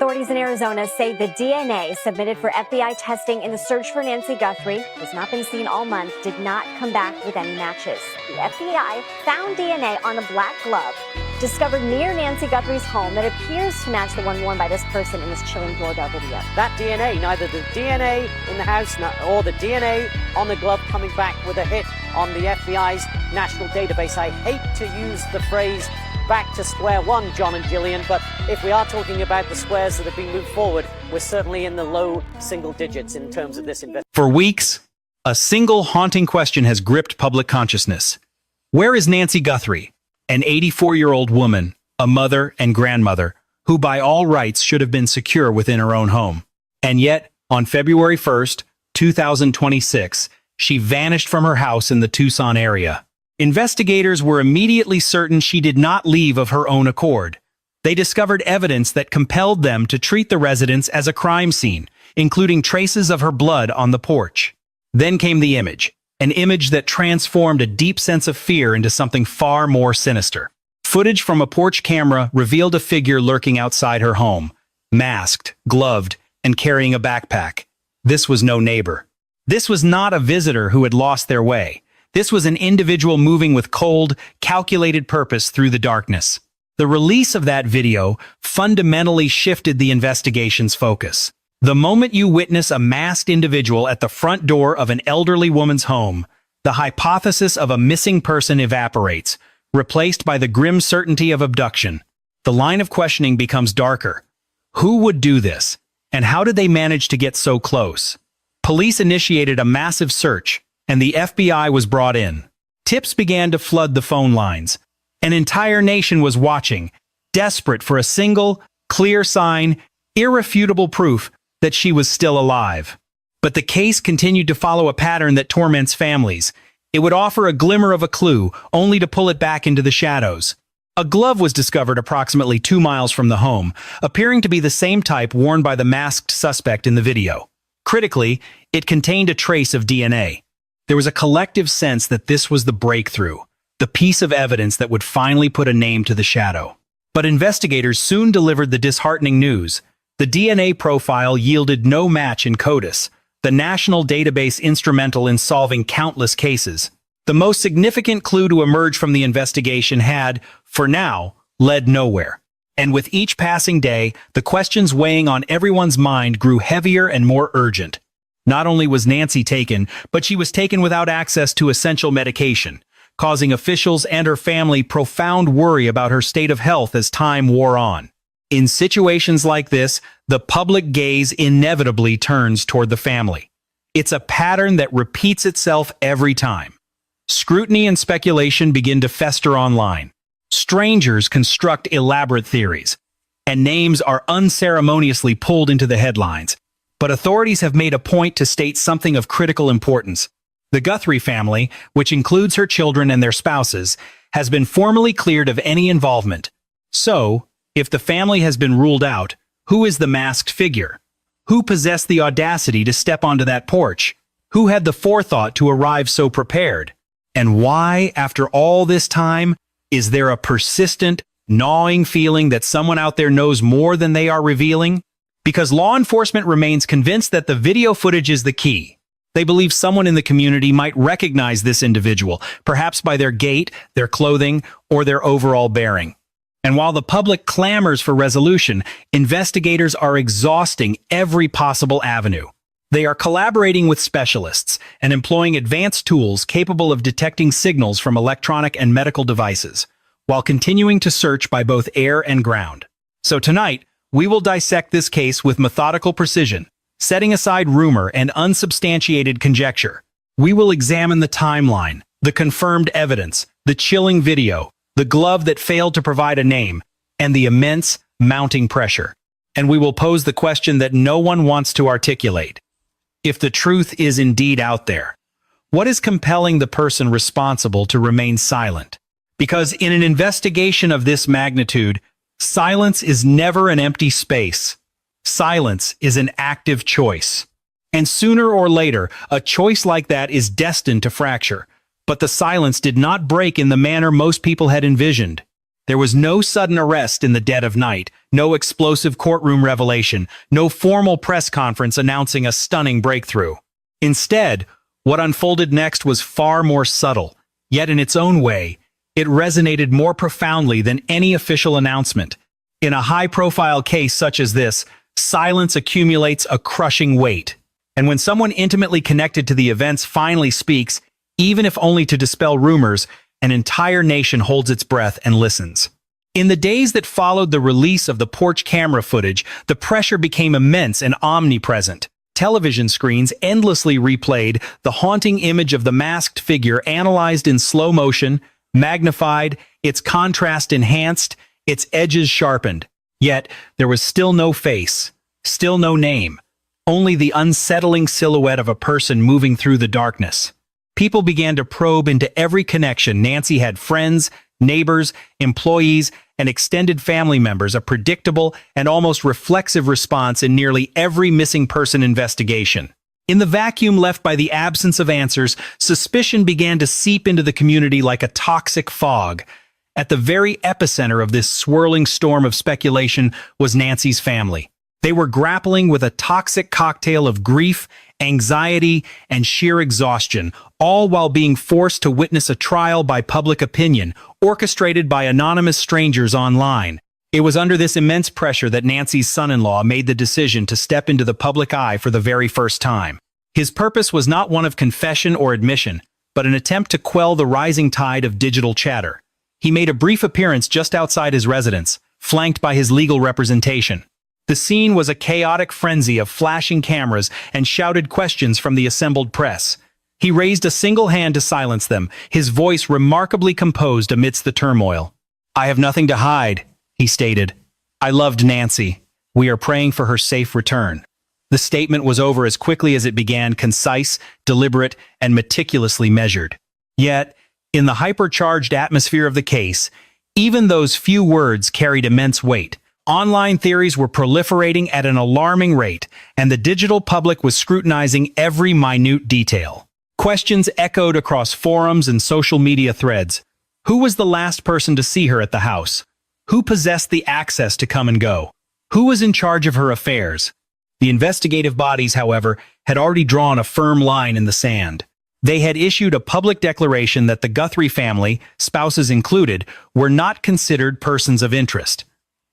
Authorities in Arizona say the DNA submitted for FBI testing in the search for Nancy Guthrie has not been seen all month, did not come back with any matches. The FBI found DNA on a black glove discovered near Nancy Guthrie's home that appears to match the one worn by this person in this chilling doorbell video. That DNA, neither the DNA in the house or the DNA on the glove coming back with a hit on the FBI's national database. I hate to use the phrase back to square one, John and Gillian, but if we are talking about the squares that have been moved forward, we're certainly in the low single digits in terms of this investigation. For weeks, a single haunting question has gripped public consciousness. Where is Nancy Guthrie, an 84-year-old woman, a mother and grandmother, who by all rights should have been secure within her own home? And yet, on February 1st, 2026, she vanished from her house in the Tucson area. Investigators were immediately certain she did not leave of her own accord. They discovered evidence that compelled them to treat the residence as a crime scene, including traces of her blood on the porch. Then came the image, an image that transformed a deep sense of fear into something far more sinister. Footage from a porch camera revealed a figure lurking outside her home, masked, gloved, and carrying a backpack. This was no neighbor. This was not a visitor who had lost their way. This was an individual moving with cold, calculated purpose through the darkness. The release of that video fundamentally shifted the investigation's focus. The moment you witness a masked individual at the front door of an elderly woman's home, the hypothesis of a missing person evaporates, replaced by the grim certainty of abduction. The line of questioning becomes darker. Who would do this? And how did they manage to get so close? Police initiated a massive search, and the FBI was brought in. Tips began to flood the phone lines. An entire nation was watching, desperate for a single, clear sign, irrefutable proof that she was still alive. But the case continued to follow a pattern that torments families. It would offer a glimmer of a clue, only to pull it back into the shadows. A glove was discovered approximately 2 miles from the home, appearing to be the same type worn by the masked suspect in the video. Critically, it contained a trace of DNA. There was a collective sense that this was the breakthrough, the piece of evidence that would finally put a name to the shadow. But investigators soon delivered the disheartening news. The DNA profile yielded no match in CODIS, the national database instrumental in solving countless cases. The most significant clue to emerge from the investigation had, for now, led nowhere. And with each passing day, the questions weighing on everyone's mind grew heavier and more urgent. Not only was Nancy taken, but she was taken without access to essential medication, causing officials and her family profound worry about her state of health as time wore on. In situations like this, the public gaze inevitably turns toward the family. It's a pattern that repeats itself every time. Scrutiny and speculation begin to fester online. Strangers construct elaborate theories, and names are unceremoniously pulled into the headlines. But authorities have made a point to state something of critical importance. The Guthrie family, which includes her children and their spouses, has been formally cleared of any involvement. So, if the family has been ruled out, who is the masked figure? Who possessed the audacity to step onto that porch? Who had the forethought to arrive so prepared? And why, after all this time, is there a persistent, gnawing feeling that someone out there knows more than they are revealing? Because law enforcement remains convinced that the video footage is the key. They believe someone in the community might recognize this individual, perhaps by their gait, their clothing, or their overall bearing. And while the public clamors for resolution, investigators are exhausting every possible avenue. They are collaborating with specialists and employing advanced tools capable of detecting signals from electronic and medical devices, while continuing to search by both air and ground. So tonight, we will dissect this case with methodical precision, setting aside rumor and unsubstantiated conjecture. We will examine the timeline, the confirmed evidence, the chilling video, the glove that failed to provide a name, and the immense, mounting pressure. And we will pose the question that no one wants to articulate. If the truth is indeed out there, what is compelling the person responsible to remain silent? Because in an investigation of this magnitude, silence is never an empty space. Silence is an active choice. And sooner or later, a choice like that is destined to fracture. But the silence did not break in the manner most people had envisioned. There was no sudden arrest in the dead of night, no explosive courtroom revelation, no formal press conference announcing a stunning breakthrough. Instead, what unfolded next was far more subtle, yet in its own way, it resonated more profoundly than any official announcement. In a high-profile case such as this, silence accumulates a crushing weight. And when someone intimately connected to the events finally speaks, even if only to dispel rumors, an entire nation holds its breath and listens. In the days that followed the release of the porch camera footage, the pressure became immense and omnipresent. Television screens endlessly replayed the haunting image of the masked figure, analyzed in slow motion, magnified, its contrast enhanced, its edges sharpened. Yet, there was still no face, still no name, only the unsettling silhouette of a person moving through the darkness. People began to probe into every connection. Nancy had friends, neighbors, employees, and extended family members, a predictable and almost reflexive response in nearly every missing person investigation. In the vacuum left by the absence of answers, suspicion began to seep into the community like a toxic fog. At the very epicenter of this swirling storm of speculation was Nancy's family. They were grappling with a toxic cocktail of grief, anxiety, and sheer exhaustion, all while being forced to witness a trial by public opinion, orchestrated by anonymous strangers online. It was under this immense pressure that Nancy's son-in-law made the decision to step into the public eye for the very first time. His purpose was not one of confession or admission, but an attempt to quell the rising tide of digital chatter. He made a brief appearance just outside his residence, flanked by his legal representation. The scene was a chaotic frenzy of flashing cameras and shouted questions from the assembled press. He raised a single hand to silence them, his voice remarkably composed amidst the turmoil. "I have nothing to hide," he stated. "I loved Nancy. We are praying for her safe return." The statement was over as quickly as it began, concise, deliberate, and meticulously measured. Yet, in the hypercharged atmosphere of the case, even those few words carried immense weight. Online theories were proliferating at an alarming rate, and the digital public was scrutinizing every minute detail. Questions echoed across forums and social media threads. Who was the last person to see her at the house? Who possessed the access to come and go? Who was in charge of her affairs? The investigative bodies, however, had already drawn a firm line in the sand. They had issued a public declaration that the Guthrie family, spouses included, were not considered persons of interest.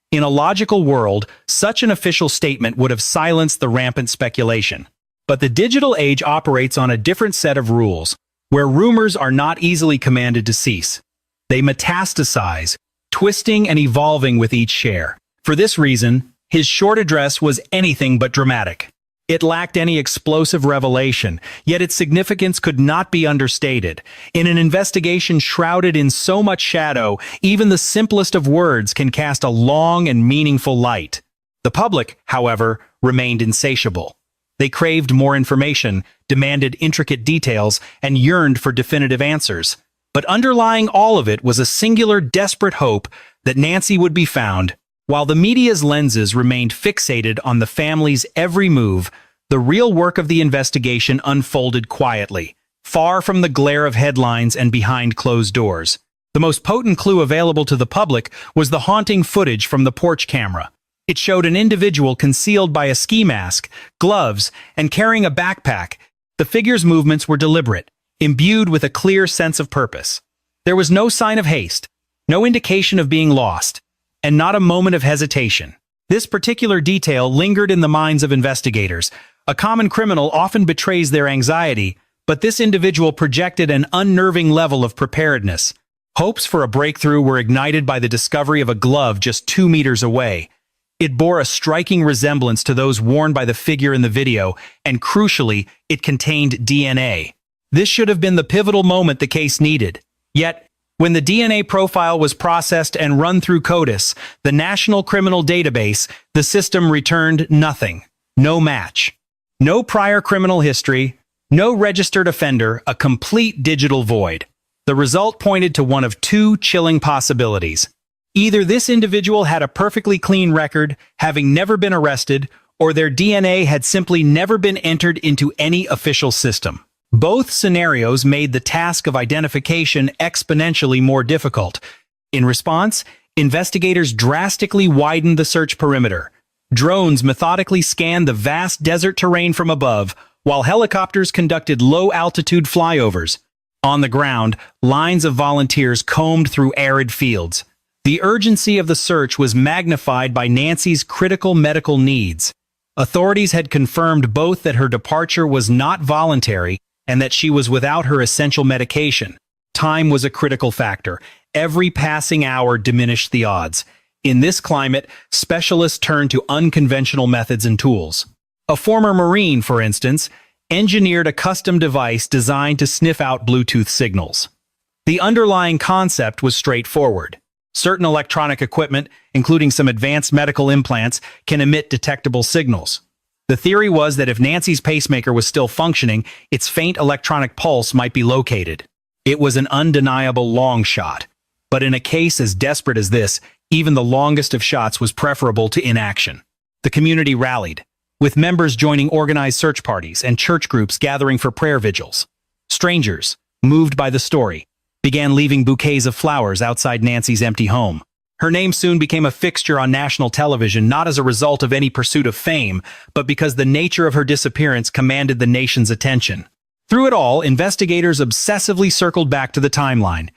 In a logical world, such an official statement would have silenced the rampant speculation. But the digital age operates on a different set of rules, where rumors are not easily commanded to cease. They metastasize, twisting and evolving with each share. For this reason, his short address was anything but dramatic. It lacked any explosive revelation, yet its significance could not be understated. In an investigation shrouded in so much shadow, even the simplest of words can cast a long and meaningful light. The public, however, remained insatiable. They craved more information, demanded intricate details, and yearned for definitive answers. But underlying all of it was a singular, desperate hope that Nancy would be found. While the media's lenses remained fixated on the family's every move, the real work of the investigation unfolded quietly, far from the glare of headlines and behind closed doors. The most potent clue available to the public was the haunting footage from the porch camera. It showed an individual concealed by a ski mask, gloves, and carrying a backpack. The figure's movements were deliberate, imbued with a clear sense of purpose. There was no sign of haste, no indication of being lost, and not a moment of hesitation. This particular detail lingered in the minds of investigators. A common criminal often betrays their anxiety, but this individual projected an unnerving level of preparedness. Hopes for a breakthrough were ignited by the discovery of a glove just 2 meters away. It bore a striking resemblance to those worn by the figure in the video, and crucially, it contained DNA. This should have been the pivotal moment the case needed. Yet, when the DNA profile was processed and run through CODIS, the National Criminal Database, the system returned nothing. No match. No prior criminal history, no registered offender, a complete digital void. The result pointed to one of two chilling possibilities. Either this individual had a perfectly clean record, having never been arrested, or their DNA had simply never been entered into any official system. Both scenarios made the task of identification exponentially more difficult. In response, Investigators drastically widened the search perimeter. Drones methodically scanned the vast desert terrain from above, while helicopters conducted low-altitude flyovers. On the ground, lines of volunteers combed through arid fields. The urgency of the search was magnified by Nancy's critical medical needs. Authorities had confirmed both that her departure was not voluntary and that she was without her essential medication. Time was a critical factor. Every passing hour diminished the odds. In this climate, specialists turned to unconventional methods and tools. A former Marine, for instance, engineered a custom device designed to sniff out Bluetooth signals. The underlying concept was straightforward. Certain electronic equipment, including some advanced medical implants, can emit detectable signals. The theory was that if Nancy's pacemaker was still functioning, its faint electronic pulse might be located. It was an undeniable long shot. But in a case as desperate as this, even the longest of shots was preferable to inaction. The community rallied, with members joining organized search parties and church groups gathering for prayer vigils. Strangers, moved by the story, began leaving bouquets of flowers outside Nancy's empty home. Her name soon became a fixture on national television, not as a result of any pursuit of fame, but because the nature of her disappearance commanded the nation's attention. Through it all, investigators obsessively circled back to the timeline.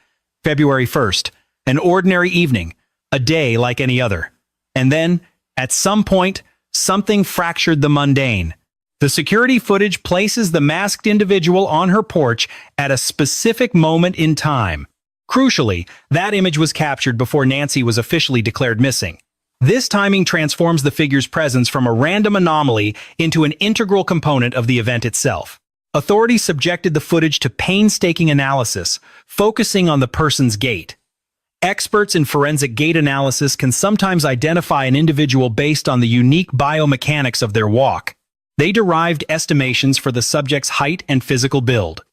February 1st, an ordinary evening, a day like any other. And then, at some point, something fractured the mundane. The security footage places the masked individual on her porch at a specific moment in time. Crucially, that image was captured before Nancy was officially declared missing. This timing transforms the figure's presence from a random anomaly into an integral component of the event itself. Authorities subjected the footage to painstaking analysis, focusing on the person's gait. Experts in forensic gait analysis can sometimes identify an individual based on the unique biomechanics of their walk. They derived estimations for the subject's height and physical build.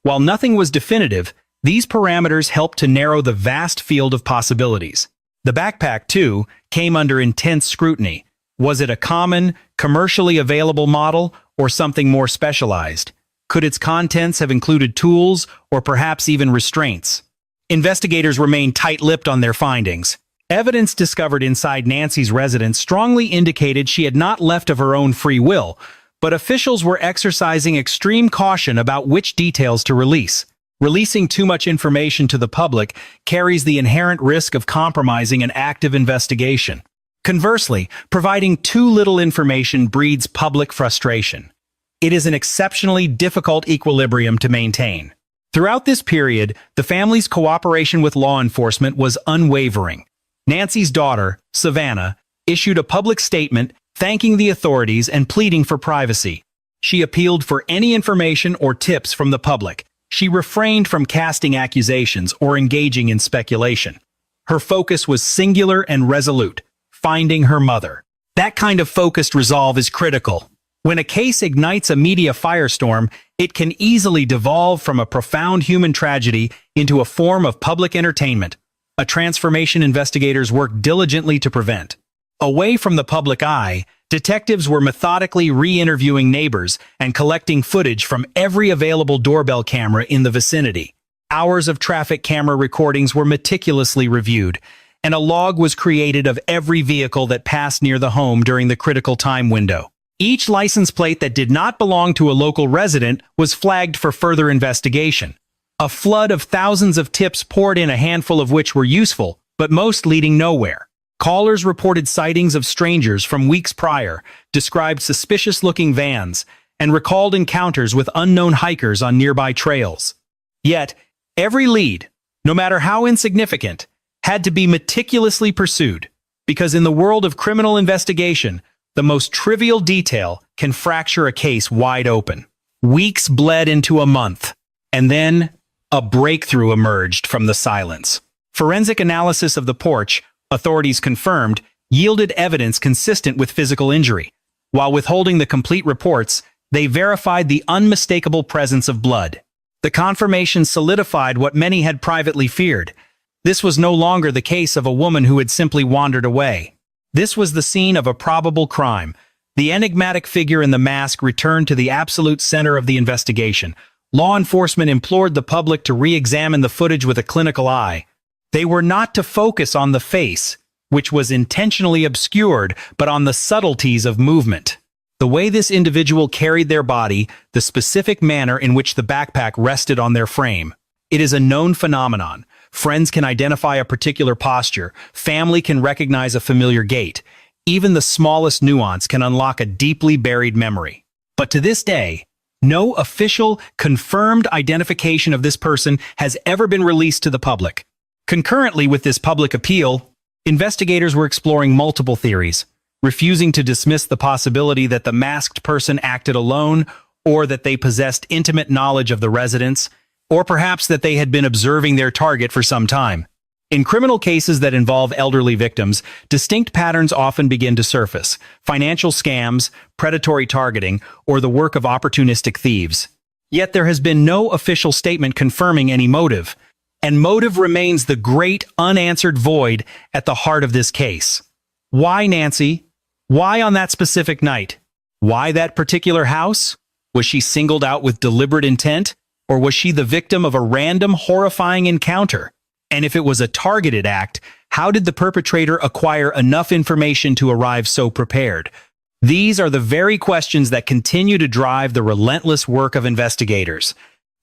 While nothing was definitive, these parameters helped to narrow the vast field of possibilities. The backpack, too, came under intense scrutiny. Was it a common, commercially available model, or something more specialized? Could its contents have included tools, or perhaps even restraints? Investigators remained tight-lipped on their findings. Evidence discovered inside Nancy's residence strongly indicated she had not left of her own free will, but officials were exercising extreme caution about which details to release. Releasing too much information to the public carries the inherent risk of compromising an active investigation. Conversely, providing too little information breeds public frustration. It is an exceptionally difficult equilibrium to maintain. Throughout this period, the family's cooperation with law enforcement was unwavering. Nancy's daughter, Savannah, issued a public statement thanking the authorities and pleading for privacy. She appealed for any information or tips from the public. She refrained from casting accusations or engaging in speculation. Her focus was singular and resolute: finding her mother. That kind of focused resolve is critical. When a case ignites a media firestorm, it can easily devolve from a profound human tragedy into a form of public entertainment, a transformation investigators worked diligently to prevent. Away from the public eye, detectives were methodically re-interviewing neighbors and collecting footage from every available doorbell camera in the vicinity. Hours of traffic camera recordings were meticulously reviewed, and a log was created of every vehicle that passed near the home during the critical time window. Each license plate that did not belong to a local resident was flagged for further investigation. A flood of thousands of tips poured in, a handful of which were useful, but most leading nowhere. Callers reported sightings of strangers from weeks prior, described suspicious-looking vans, and recalled encounters with unknown hikers on nearby trails. Yet, every lead, no matter how insignificant, had to be meticulously pursued, because in the world of criminal investigation, the most trivial detail can fracture a case wide open. Weeks bled into a month, and then a breakthrough emerged from the silence. Forensic analysis of the porch, authorities confirmed, yielded evidence consistent with physical injury. While withholding the complete reports, they verified the unmistakable presence of blood. The confirmation solidified what many had privately feared. This was no longer the case of a woman who had simply wandered away. This was the scene of a probable crime. The enigmatic figure in the mask returned to the absolute center of the investigation. Law enforcement implored the public to re-examine the footage with a clinical eye. They were not to focus on the face, which was intentionally obscured, but on the subtleties of movement. The way this individual carried their body, the specific manner in which the backpack rested on their frame. It is a known phenomenon. Friends can identify a particular posture. Family can recognize a familiar gait. Even the smallest nuance can unlock a deeply buried memory. But to this day, no official, confirmed identification of this person has ever been released to the public. Concurrently with this public appeal, investigators were exploring multiple theories, refusing to dismiss the possibility that the masked person acted alone, or that they possessed intimate knowledge of the residents, or perhaps that they had been observing their target for some time. In criminal cases that involve elderly victims, distinct patterns often begin to surface: financial scams, predatory targeting, or the work of opportunistic thieves. Yet there has been no official statement confirming any motive, and motive remains the great unanswered void at the heart of this case. Why Nancy? Why on that specific night? Why that particular house? Was she singled out with deliberate intent, or was she the victim of a random, horrifying encounter? And if it was a targeted act, how did the perpetrator acquire enough information to arrive so prepared? These are the very questions that continue to drive the relentless work of investigators.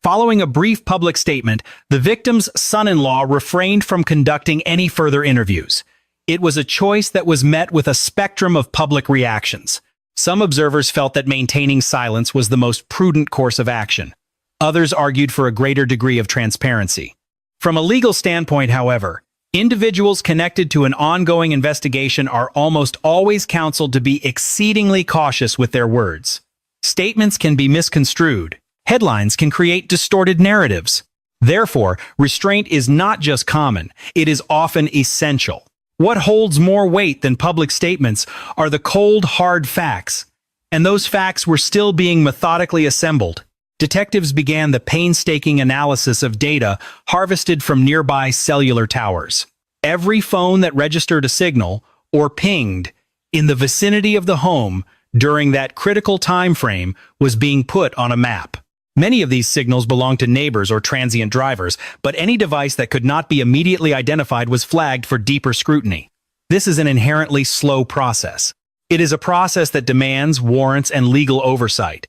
Following a brief public statement, the victim's son-in-law refrained from conducting any further interviews. It was a choice that was met with a spectrum of public reactions. Some observers felt that maintaining silence was the most prudent course of action. Others argued for a greater degree of transparency. From a legal standpoint, however, individuals connected to an ongoing investigation are almost always counseled to be exceedingly cautious with their words. Statements can be misconstrued. Headlines can create distorted narratives. Therefore, restraint is not just common, it is often essential. What holds more weight than public statements are the cold, hard facts. And those facts were still being methodically assembled. Detectives began the painstaking analysis of data harvested from nearby cellular towers. Every phone that registered a signal, or pinged, in the vicinity of the home during that critical time frame was being put on a map. Many of these signals belonged to neighbors or transient drivers, but any device that could not be immediately identified was flagged for deeper scrutiny. This is an inherently slow process. It is a process that demands warrants and legal oversight.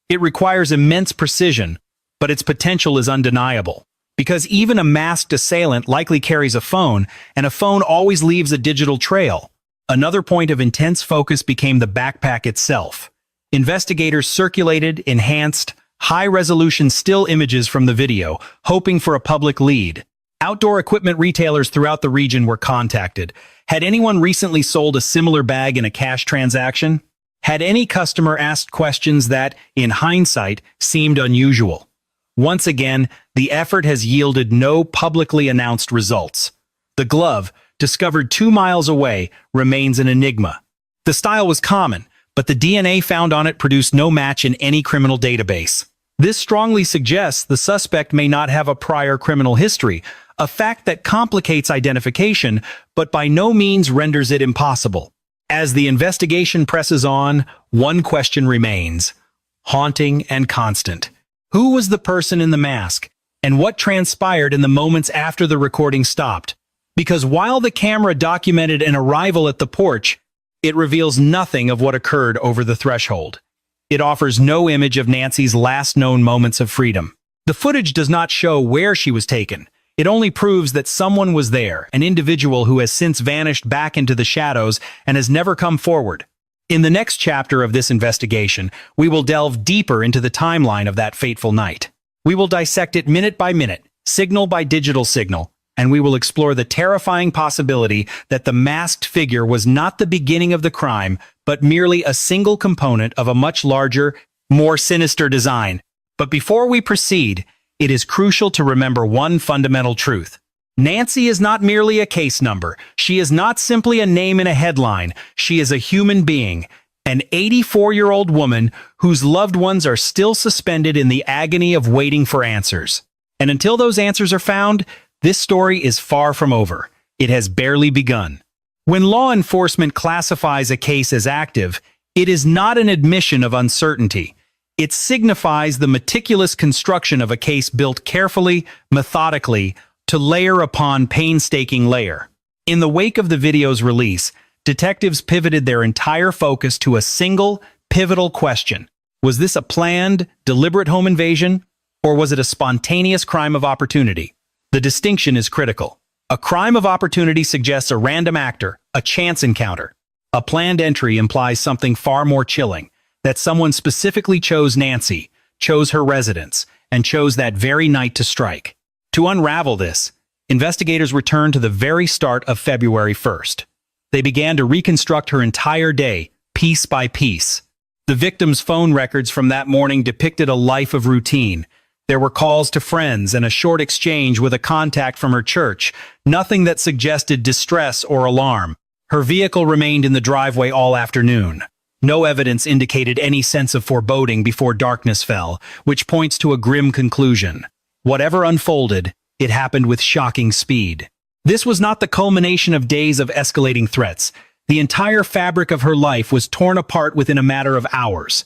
It requires immense precision, but its potential is undeniable. Because even a masked assailant likely carries a phone, and a phone always leaves a digital trail. Another point of intense focus became the backpack itself. Investigators circulated, enhanced, high-resolution still images from the video, hoping for a public lead. Outdoor equipment retailers throughout the region were contacted. Had anyone recently sold a similar bag in a cash transaction? Had any customer asked questions that, in hindsight, seemed unusual? Once again, the effort has yielded no publicly announced results. The glove, discovered 2 miles away, remains an enigma. The style was common, but the DNA found on it produced no match in any criminal database. This strongly suggests the suspect may not have a prior criminal history, a fact that complicates identification, but by no means renders it impossible. As the investigation presses on, one question remains, haunting and constant. Who was the person in the mask, and what transpired in the moments after the recording stopped? Because while the camera documented an arrival at the porch, it reveals nothing of what occurred over the threshold. It offers no image of Nancy's last known moments of freedom. The footage does not show where she was taken. It only proves that someone was there, an individual who has since vanished back into the shadows and has never come forward. In the next chapter of this investigation, we will delve deeper into the timeline of that fateful night. We will dissect it minute by minute, signal by digital signal, and we will explore the terrifying possibility that the masked figure was not the beginning of the crime, but merely a single component of a much larger, more sinister design. But before we proceed, it is crucial to remember one fundamental truth. Nancy is not merely a case number. She is not simply a name in a headline. She is a human being, an 84-year-old woman whose loved ones are still suspended in the agony of waiting for answers. And until those answers are found, this story is far from over. It has barely begun. When law enforcement classifies a case as active, it is not an admission of uncertainty. It signifies the meticulous construction of a case built carefully, methodically, to layer upon painstaking layer. In the wake of the video's release, detectives pivoted their entire focus to a single, pivotal question. Was this a planned, deliberate home invasion, or was it a spontaneous crime of opportunity? The distinction is critical. A crime of opportunity suggests a random actor, a chance encounter. A planned entry implies something far more chilling, that someone specifically chose Nancy, chose her residence, and chose that very night to strike. To unravel this, investigators returned to the very start of February 1st. They began to reconstruct her entire day, piece by piece. The victim's phone records from that morning depicted a life of routine. There were calls to friends and a short exchange with a contact from her church, nothing that suggested distress or alarm. Her vehicle remained in the driveway all afternoon. No evidence indicated any sense of foreboding before darkness fell, which points to a grim conclusion. Whatever unfolded, it happened with shocking speed. This was not the culmination of days of escalating threats. The entire fabric of her life was torn apart within a matter of hours.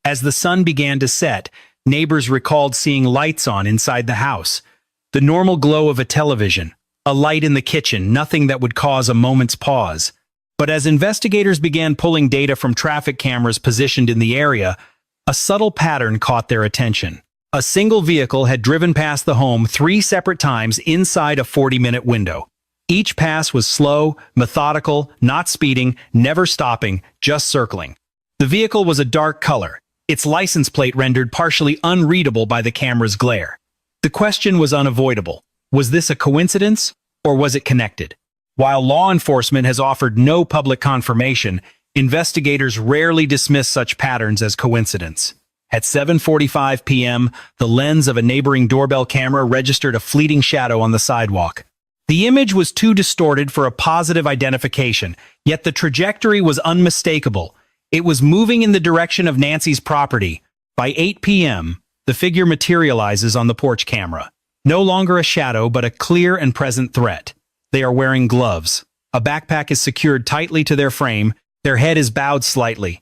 As the sun began to set, neighbors recalled seeing lights on inside the house. The normal glow of a television, a light in the kitchen, nothing that would cause a moment's pause. But as investigators began pulling data from traffic cameras positioned in the area, a subtle pattern caught their attention. A single vehicle had driven past the home 3 separate times inside a 40-minute window. Each pass was slow, methodical, not speeding, never stopping, just circling. The vehicle was a dark color, its license plate rendered partially unreadable by the camera's glare. The question was unavoidable. Was this a coincidence, or was it connected? While law enforcement has offered no public confirmation, investigators rarely dismiss such patterns as coincidence. At 7:45 p.m., the lens of a neighboring doorbell camera registered a fleeting shadow on the sidewalk. The image was too distorted for a positive identification, yet the trajectory was unmistakable. It was moving in the direction of Nancy's property. By 8 p.m., the figure materializes on the porch camera. No longer a shadow, but a clear and present threat. They are wearing gloves. A backpack is secured tightly to their frame. Their head is bowed slightly.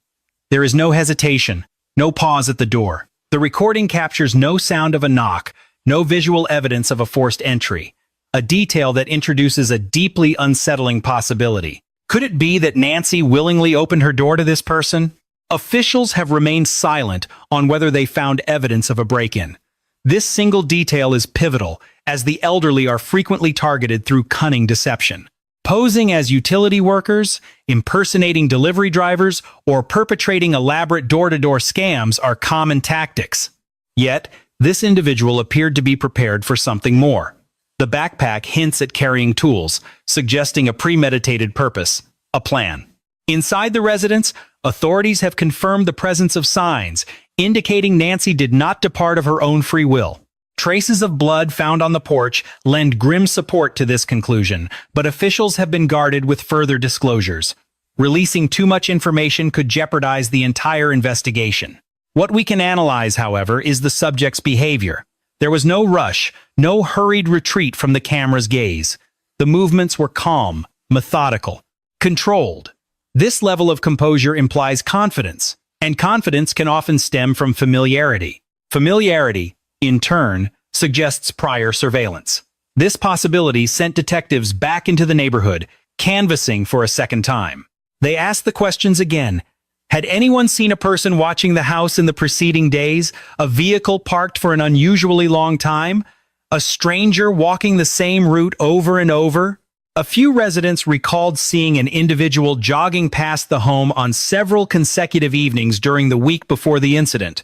There is no hesitation, no pause at the door. The recording captures no sound of a knock, no visual evidence of a forced entry. A detail that introduces a deeply unsettling possibility. Could it be that Nancy willingly opened her door to this person? Officials have remained silent on whether they found evidence of a break-in. This single detail is pivotal, as the elderly are frequently targeted through cunning deception. Posing as utility workers, impersonating delivery drivers, or perpetrating elaborate door-to-door scams are common tactics. Yet, this individual appeared to be prepared for something more. The backpack hints at carrying tools, suggesting a premeditated purpose, a plan. Inside the residence, authorities have confirmed the presence of signs, indicating Nancy did not depart of her own free will. Traces of blood found on the porch lend grim support to this conclusion, but officials have been guarded with further disclosures. Releasing too much information could jeopardize the entire investigation. What we can analyze, however, is the subject's behavior. There was no rush, no hurried retreat from the camera's gaze. The movements were calm, methodical, controlled. This level of composure implies confidence, and confidence can often stem from familiarity. Familiarity, in turn, suggests prior surveillance. This possibility sent detectives back into the neighborhood, canvassing for a second time. They asked the questions again. Had anyone seen a person watching the house in the preceding days? A vehicle parked for an unusually long time? A stranger walking the same route over and over? A few residents recalled seeing an individual jogging past the home on several consecutive evenings during the week before the incident.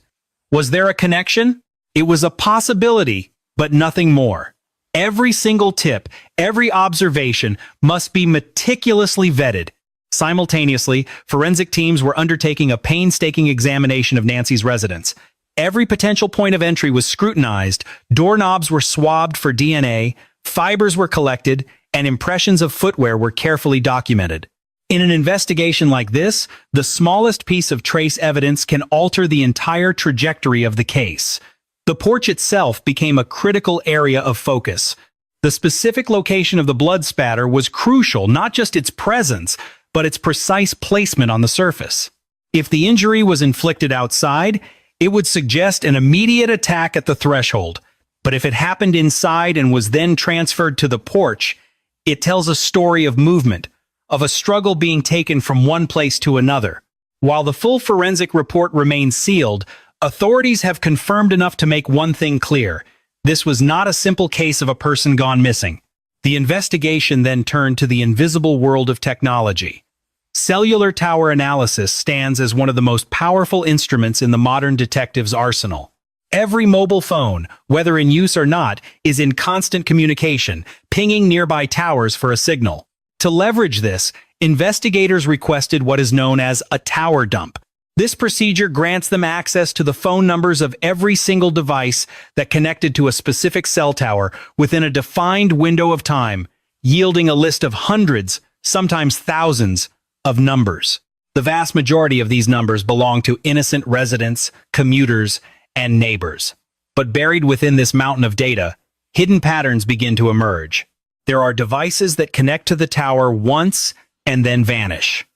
Was there a connection? It was a possibility, but nothing more. Every single tip, every observation must be meticulously vetted. Simultaneously, forensic teams were undertaking a painstaking examination of Nancy's residence. Every potential point of entry was scrutinized, doorknobs were swabbed for DNA, fibers were collected, and impressions of footwear were carefully documented. In an investigation like this, the smallest piece of trace evidence can alter the entire trajectory of the case. The porch itself became a critical area of focus. The specific location of the blood spatter was crucial, not just its presence, but its precise placement on the surface. If the injury was inflicted outside, it would suggest an immediate attack at the threshold. But if it happened inside and was then transferred to the porch, it tells a story of movement, of a struggle being taken from one place to another. While the full forensic report remains sealed, authorities have confirmed enough to make one thing clear. This was not a simple case of a person gone missing. The investigation then turned to the invisible world of technology. Cellular tower analysis stands as one of the most powerful instruments in the modern detective's arsenal. Every mobile phone, whether in use or not, is in constant communication, pinging nearby towers for a signal. To leverage this, investigators requested what is known as a tower dump. This procedure grants them access to the phone numbers of every single device that connected to a specific cell tower within a defined window of time, yielding a list of hundreds, sometimes thousands, of numbers. The vast majority of these numbers belong to innocent residents, commuters, and neighbors. But buried within this mountain of data, hidden patterns begin to emerge. There are devices that connect to the tower once and then vanish.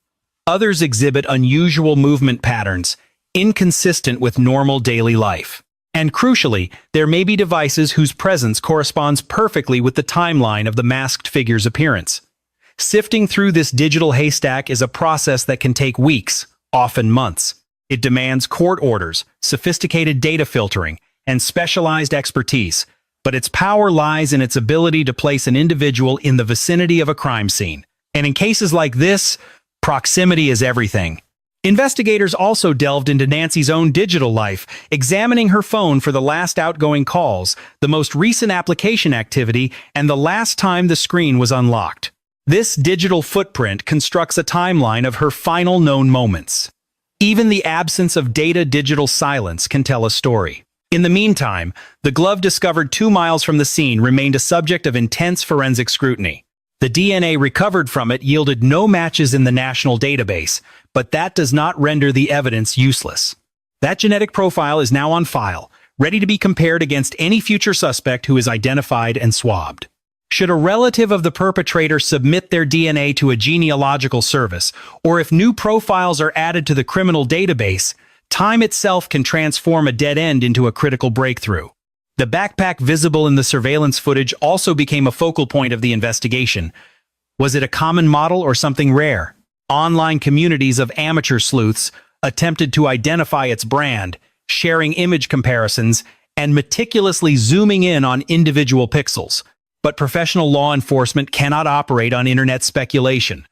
Others exhibit unusual movement patterns, inconsistent with normal daily life. And crucially, there may be devices whose presence corresponds perfectly with the timeline of the masked figure's appearance. Sifting through this digital haystack is a process that can take weeks, often months. It demands court orders, sophisticated data filtering, and specialized expertise, but its power lies in its ability to place an individual in the vicinity of a crime scene. And in cases like this, proximity is everything. Investigators also delved into Nancy's own digital life, examining her phone for the last outgoing calls, the most recent application activity, and the last time the screen was unlocked. This digital footprint constructs a timeline of her final known moments. Even the absence of digital silence can tell a story. In the meantime, the glove discovered 2 miles from the scene remained a subject of intense forensic scrutiny. The DNA recovered from it yielded no matches in the national database, but that does not render the evidence useless. That genetic profile is now on file, ready to be compared against any future suspect who is identified and swabbed. Should a relative of the perpetrator submit their DNA to a genealogical service, or if new profiles are added to the criminal database, time itself can transform a dead end into a critical breakthrough. The backpack visible in the surveillance footage also became a focal point of the investigation. Was it a common model or something rare? Online communities of amateur sleuths attempted to identify its brand, sharing image comparisons and meticulously zooming in on individual pixels. But professional law enforcement cannot operate on internet speculation.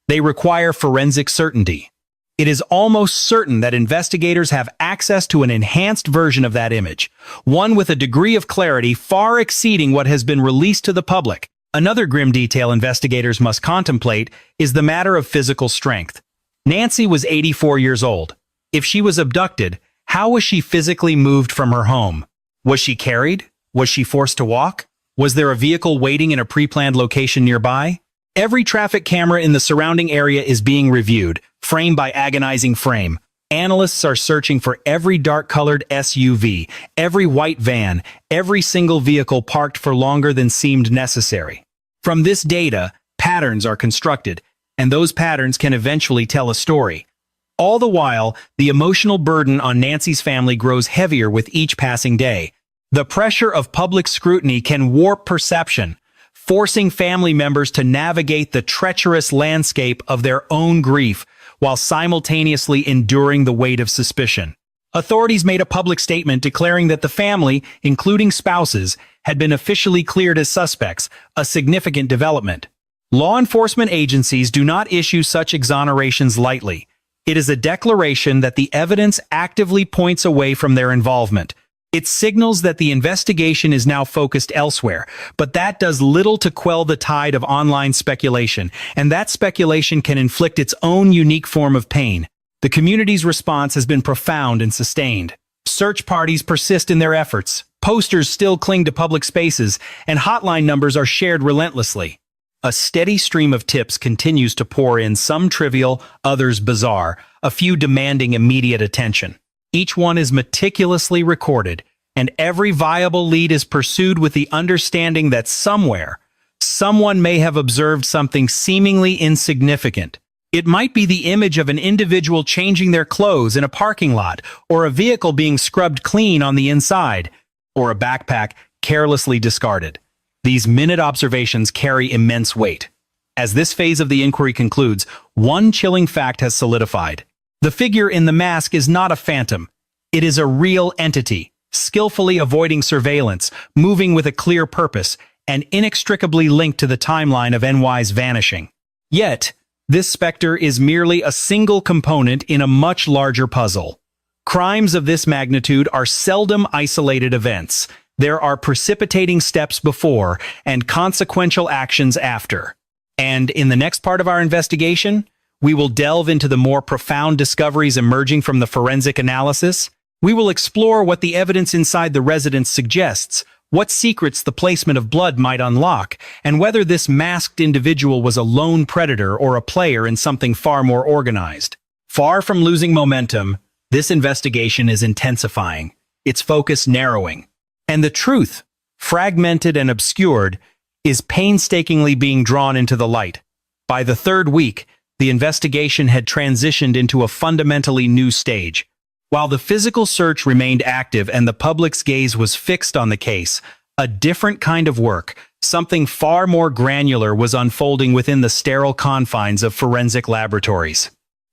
They require forensic certainty. It is almost certain that investigators have access to an enhanced version of that image, one with a degree of clarity far exceeding what has been released to the public. Another grim detail investigators must contemplate is the matter of physical strength. Nancy was 84 years old. If she was abducted, how was she physically moved from her home? Was she carried? Was she forced to walk? Was there a vehicle waiting in a pre-planned location nearby? Every traffic camera in the surrounding area is being reviewed, frame by agonizing frame. Analysts are searching for every dark-colored SUV, every white van, every single vehicle parked for longer than seemed necessary. From this data, patterns are constructed, and those patterns can eventually tell a story. All the while, the emotional burden on Nancy's family grows heavier with each passing day. The pressure of public scrutiny can warp perception, forcing family members to navigate the treacherous landscape of their own grief while simultaneously enduring the weight of suspicion. Authorities made a public statement declaring that the family, including spouses, had been officially cleared as suspects, a significant development. Law enforcement agencies do not issue such exonerations lightly. It is a declaration that the evidence actively points away from their involvement. It signals that the investigation is now focused elsewhere, but that does little to quell the tide of online speculation, and that speculation can inflict its own unique form of pain. The community's response has been profound and sustained. Search parties persist in their efforts, posters still cling to public spaces, and hotline numbers are shared relentlessly. A steady stream of tips continues to pour in, some trivial, others bizarre, a few demanding immediate attention. Each one is meticulously recorded, and every viable lead is pursued with the understanding that somewhere, someone may have observed something seemingly insignificant. It might be the image of an individual changing their clothes in a parking lot, or a vehicle being scrubbed clean on the inside, or a backpack carelessly discarded. These minute observations carry immense weight. As this phase of the inquiry concludes, one chilling fact has solidified. The figure in the mask is not a phantom. It is a real entity, skillfully avoiding surveillance, moving with a clear purpose, and inextricably linked to the timeline of NY's vanishing. Yet, this specter is merely a single component in a much larger puzzle. Crimes of this magnitude are seldom isolated events. There are precipitating steps before and consequential actions after. And in the next part of our investigation, we will delve into the more profound discoveries emerging from the forensic analysis. We will explore what the evidence inside the residence suggests, what secrets the placement of blood might unlock, and whether this masked individual was a lone predator or a player in something far more organized. Far from losing momentum, this investigation is intensifying, its focus narrowing. And the truth, fragmented and obscured, is painstakingly being drawn into the light. By the third week, the investigation had transitioned into a fundamentally new stage. While the physical search remained active and the public's gaze was fixed on the case, a different kind of work, something far more granular, was unfolding within the sterile confines of forensic laboratories.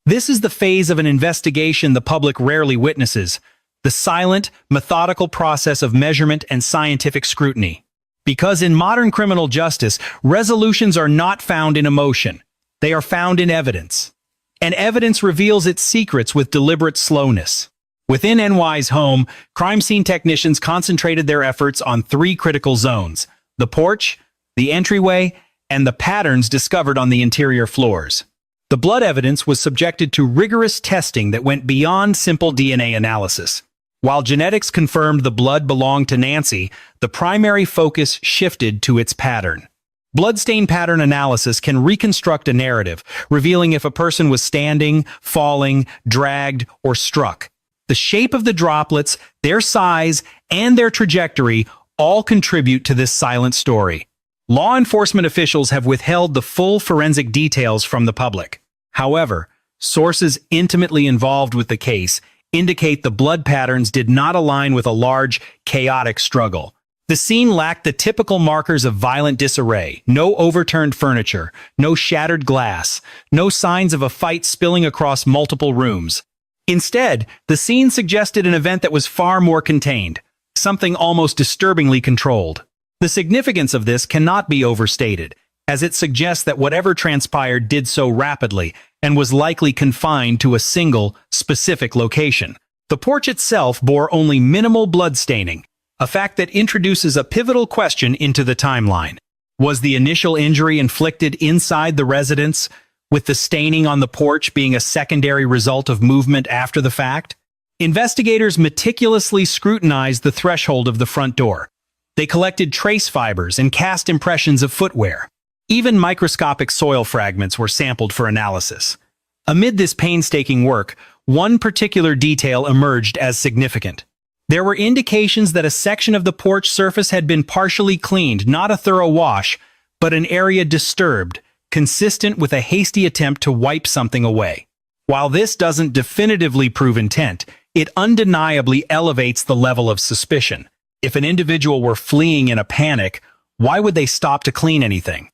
This is the phase of an investigation the public rarely witnesses, the silent, methodical process of measurement and scientific scrutiny. Because in modern criminal justice, resolutions are not found in emotion. They are found in evidence. And evidence reveals its secrets with deliberate slowness. Within NY's home, crime scene technicians concentrated their efforts on three critical zones: the porch, the entryway, and the patterns discovered on the interior floors. The blood evidence was subjected to rigorous testing that went beyond simple DNA analysis. While genetics confirmed the blood belonged to Nancy, the primary focus shifted to its pattern. Bloodstain pattern analysis can reconstruct a narrative, revealing if a person was standing, falling, dragged, or struck. The shape of the droplets, their size, and their trajectory all contribute to this silent story. Law enforcement officials have withheld the full forensic details from the public. However, sources intimately involved with the case indicate the blood patterns did not align with a large, chaotic struggle. The scene lacked the typical markers of violent disarray: no overturned furniture, no shattered glass, no signs of a fight spilling across multiple rooms. Instead, the scene suggested an event that was far more contained, something almost disturbingly controlled. The significance of this cannot be overstated, as it suggests that whatever transpired did so rapidly and was likely confined to a single, specific location. The porch itself bore only minimal blood staining, a fact that introduces a pivotal question into the timeline. Was the initial injury inflicted inside the residence, with the staining on the porch being a secondary result of movement after the fact? Investigators meticulously scrutinized the threshold of the front door. They collected trace fibers and cast impressions of footwear. Even microscopic soil fragments were sampled for analysis. Amid this painstaking work, one particular detail emerged as significant. There were indications that a section of the porch surface had been partially cleaned, not a thorough wash, but an area disturbed, consistent with a hasty attempt to wipe something away. While this doesn't definitively prove intent, it undeniably elevates the level of suspicion. If an individual were fleeing in a panic, why would they stop to clean anything?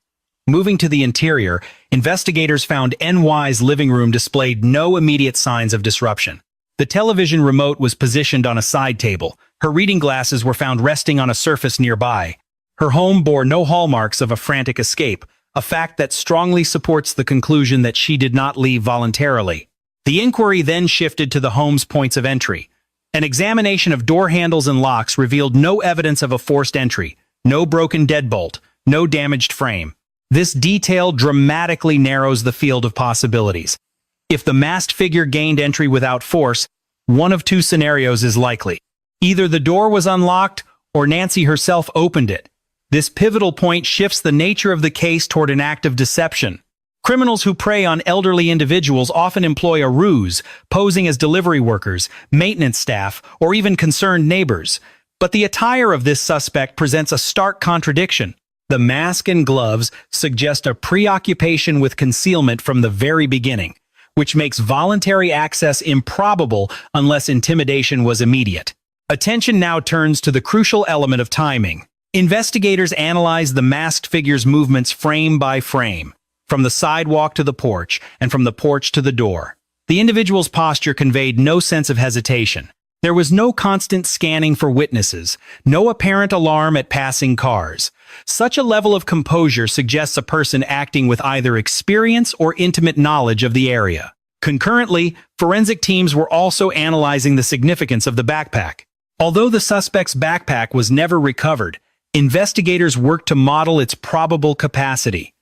Moving to the interior, investigators found NY's living room displayed no immediate signs of disruption. The television remote was positioned on a side table. Her reading glasses were found resting on a surface nearby. Her home bore no hallmarks of a frantic escape, a fact that strongly supports the conclusion that she did not leave voluntarily. The inquiry then shifted to the home's points of entry. An examination of door handles and locks revealed no evidence of a forced entry, no broken deadbolt, no damaged frame. This detail dramatically narrows the field of possibilities. If the masked figure gained entry without force, one of two scenarios is likely. Either the door was unlocked or Nancy herself opened it. This pivotal point shifts the nature of the case toward an act of deception. Criminals who prey on elderly individuals often employ a ruse, posing as delivery workers, maintenance staff, or even concerned neighbors. But the attire of this suspect presents a stark contradiction. The mask and gloves suggest a preoccupation with concealment from the very beginning, which makes voluntary access improbable unless intimidation was immediate. Attention now turns to the crucial element of timing. Investigators analyzed the masked figure's movements frame by frame, from the sidewalk to the porch and from the porch to the door. The individual's posture conveyed no sense of hesitation. There was no constant scanning for witnesses, no apparent alarm at passing cars. Such a level of composure suggests a person acting with either experience or intimate knowledge of the area. Concurrently, forensic teams were also analyzing the significance of the backpack. Although the suspect's backpack was never recovered, investigators worked to model its probable capacity.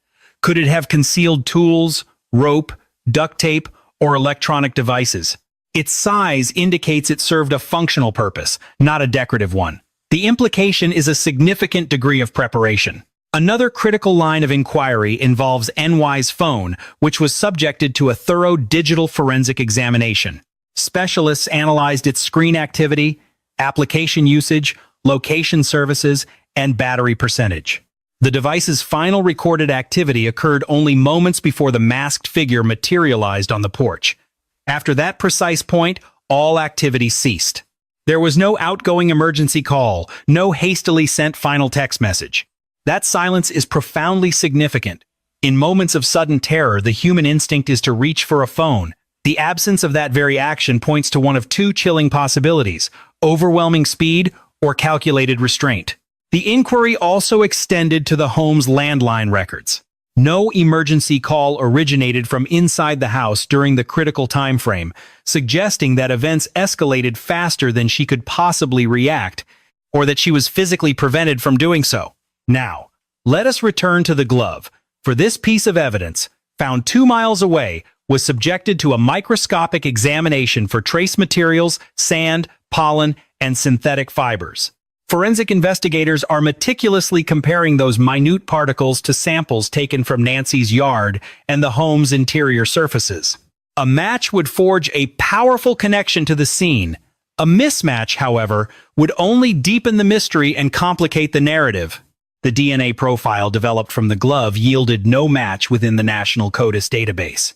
Could it have concealed tools, rope, duct tape, or electronic devices? Its size indicates it served a functional purpose, not a decorative one. The implication is a significant degree of preparation. Another critical line of inquiry involves NY's phone, which was subjected to a thorough digital forensic examination. Specialists analyzed its screen activity, application usage, location services, and battery percentage. The device's final recorded activity occurred only moments before the masked figure materialized on the porch. After that precise point, all activity ceased. There was no outgoing emergency call, no hastily sent final text message. That silence is profoundly significant. In moments of sudden terror, the human instinct is to reach for a phone. The absence of that very action points to one of two chilling possibilities: overwhelming speed or calculated restraint. The inquiry also extended to the home's landline records. No emergency call originated from inside the house during the critical time frame, suggesting that events escalated faster than she could possibly react, or that she was physically prevented from doing so. Now, let us return to the glove, for this piece of evidence, found 2 miles away, was subjected to a microscopic examination for trace materials, sand, pollen, and synthetic fibers. Forensic investigators are meticulously comparing those minute particles to samples taken from Nancy's yard and the home's interior surfaces. A match would forge a powerful connection to the scene. A mismatch, however, would only deepen the mystery and complicate the narrative. The DNA profile developed from the glove yielded no match within the National CODIS database.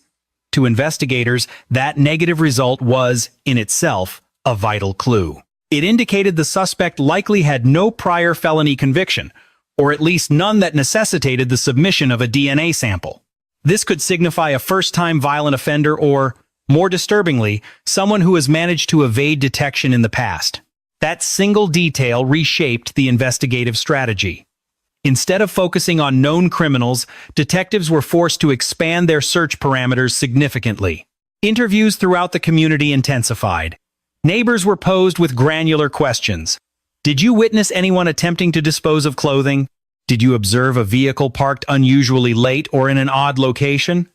To investigators, that negative result was, in itself, a vital clue. It indicated the suspect likely had no prior felony conviction, or at least none that necessitated the submission of a DNA sample. This could signify a first-time violent offender or, more disturbingly, someone who has managed to evade detection in the past. That single detail reshaped the investigative strategy. Instead of focusing on known criminals, detectives were forced to expand their search parameters significantly. Interviews throughout the community intensified. Neighbors were posed with granular questions. Did you witness anyone attempting to dispose of clothing? Did you observe a vehicle parked unusually late or in an odd location?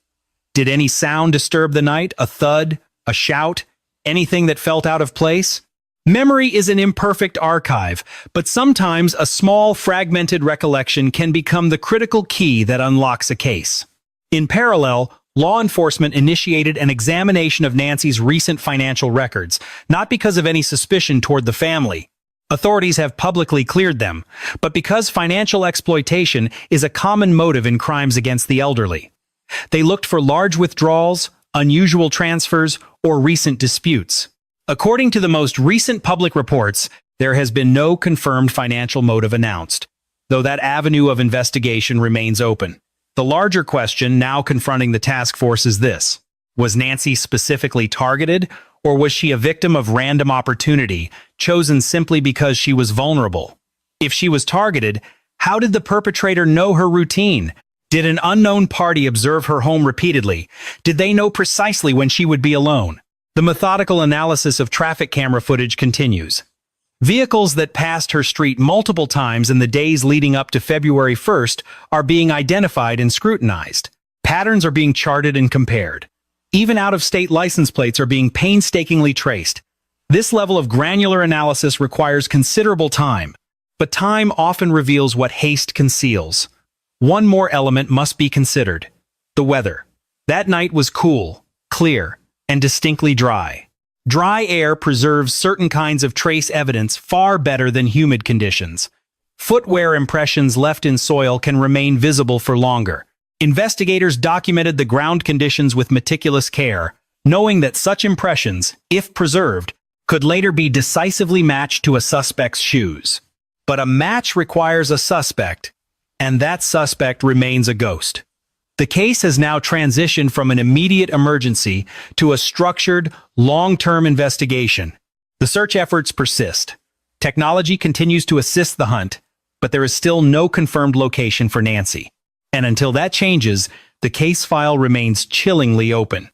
Did any sound disturb the night? A thud? A shout? Anything that felt out of place? Memory is an imperfect archive, but sometimes a small, fragmented recollection can become the critical key that unlocks a case. In parallel, law enforcement initiated an examination of Nancy's recent financial records, not because of any suspicion toward the family. Authorities have publicly cleared them, but because financial exploitation is a common motive in crimes against the elderly. They looked for large withdrawals, unusual transfers, or recent disputes. According to the most recent public reports, there has been no confirmed financial motive announced, though that avenue of investigation remains open. The larger question now confronting the task force is this: was Nancy specifically targeted, or was she a victim of random opportunity, chosen simply because she was vulnerable? If she was targeted, how did the perpetrator know her routine? Did an unknown party observe her home repeatedly? Did they know precisely when she would be alone? The methodical analysis of traffic camera footage continues. Vehicles that passed her street multiple times in the days leading up to February 1st are being identified and scrutinized. Patterns are being charted and compared. Even out-of-state license plates are being painstakingly traced. This level of granular analysis requires considerable time, but time often reveals what haste conceals. One more element must be considered: the weather. That night was cool, clear, and distinctly dry. Dry air preserves certain kinds of trace evidence far better than humid conditions. Footwear impressions left in soil can remain visible for longer. Investigators documented the ground conditions with meticulous care, knowing that such impressions, if preserved, could later be decisively matched to a suspect's shoes. but a match requires a suspect, and that suspect remains a ghost. The case has now transitioned from an immediate emergency to a structured, long-term investigation. The search efforts persist. Technology continues to assist the hunt, but there is still no confirmed location for Nancy. And until that changes, the case file remains chillingly open.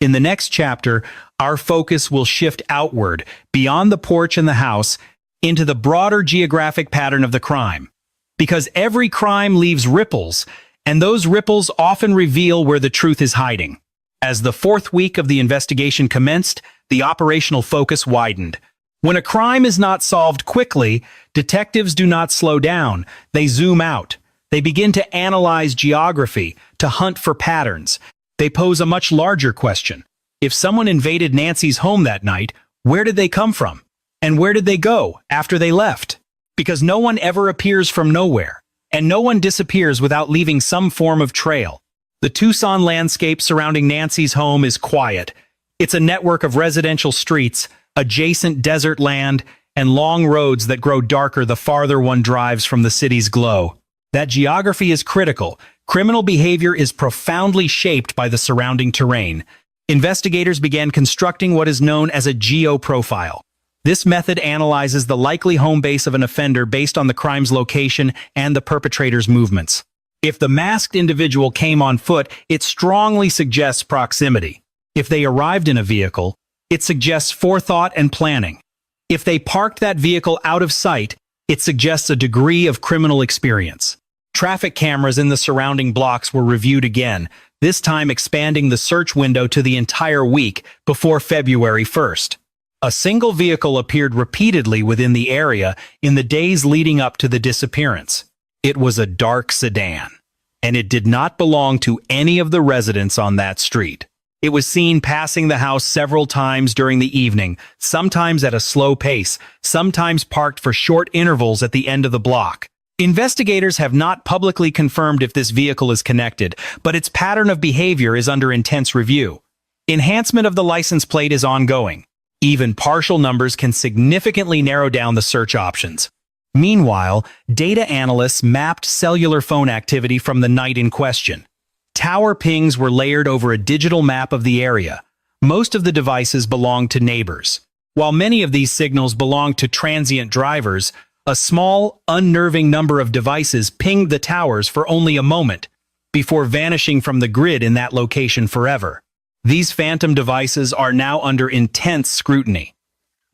In the next chapter, our focus will shift outward, beyond the porch and the house, into the broader geographic pattern of the crime. Because every crime leaves ripples, and those ripples often reveal where the truth is hiding. As the fourth week of the investigation commenced, the operational focus widened. When a crime is not solved quickly, detectives do not slow down, they zoom out. They begin to analyze geography, to hunt for patterns. They pose a much larger question. If someone invaded Nancy's home that night, where did they come from? And where did they go after they left? Because no one ever appears from nowhere, and no one disappears without leaving some form of trail. The Tucson landscape surrounding Nancy's home is quiet. It's a network of residential streets, adjacent desert land, and long roads that grow darker the farther one drives from the city's glow. That geography is critical. Criminal behavior is profoundly shaped by the surrounding terrain. Investigators began constructing what is known as a geoprofile. This method analyzes the likely home base of an offender based on the crime's location and the perpetrator's movements. If the masked individual came on foot, it strongly suggests proximity. If they arrived in a vehicle, it suggests forethought and planning. If they parked that vehicle out of sight, it suggests a degree of criminal experience. Traffic cameras in the surrounding blocks were reviewed again, this time expanding the search window to the entire week before February 1st. A single vehicle appeared repeatedly within the area in the days leading up to the disappearance. It was a dark sedan, and it did not belong to any of the residents on that street. It was seen passing the house several times during the evening, sometimes at a slow pace, sometimes parked for short intervals at the end of the block. Investigators have not publicly confirmed if this vehicle is connected, but its pattern of behavior is under intense review. Enhancement of the license plate is ongoing. Even partial numbers can significantly narrow down the search options. Meanwhile, data analysts mapped cellular phone activity from the night in question. Tower pings were layered over a digital map of the area. Most of the devices belonged to neighbors. While many of these signals belonged to transient drivers, a small, unnerving number of devices pinged the towers for only a moment, before vanishing from the grid in that location forever. These phantom devices are now under intense scrutiny.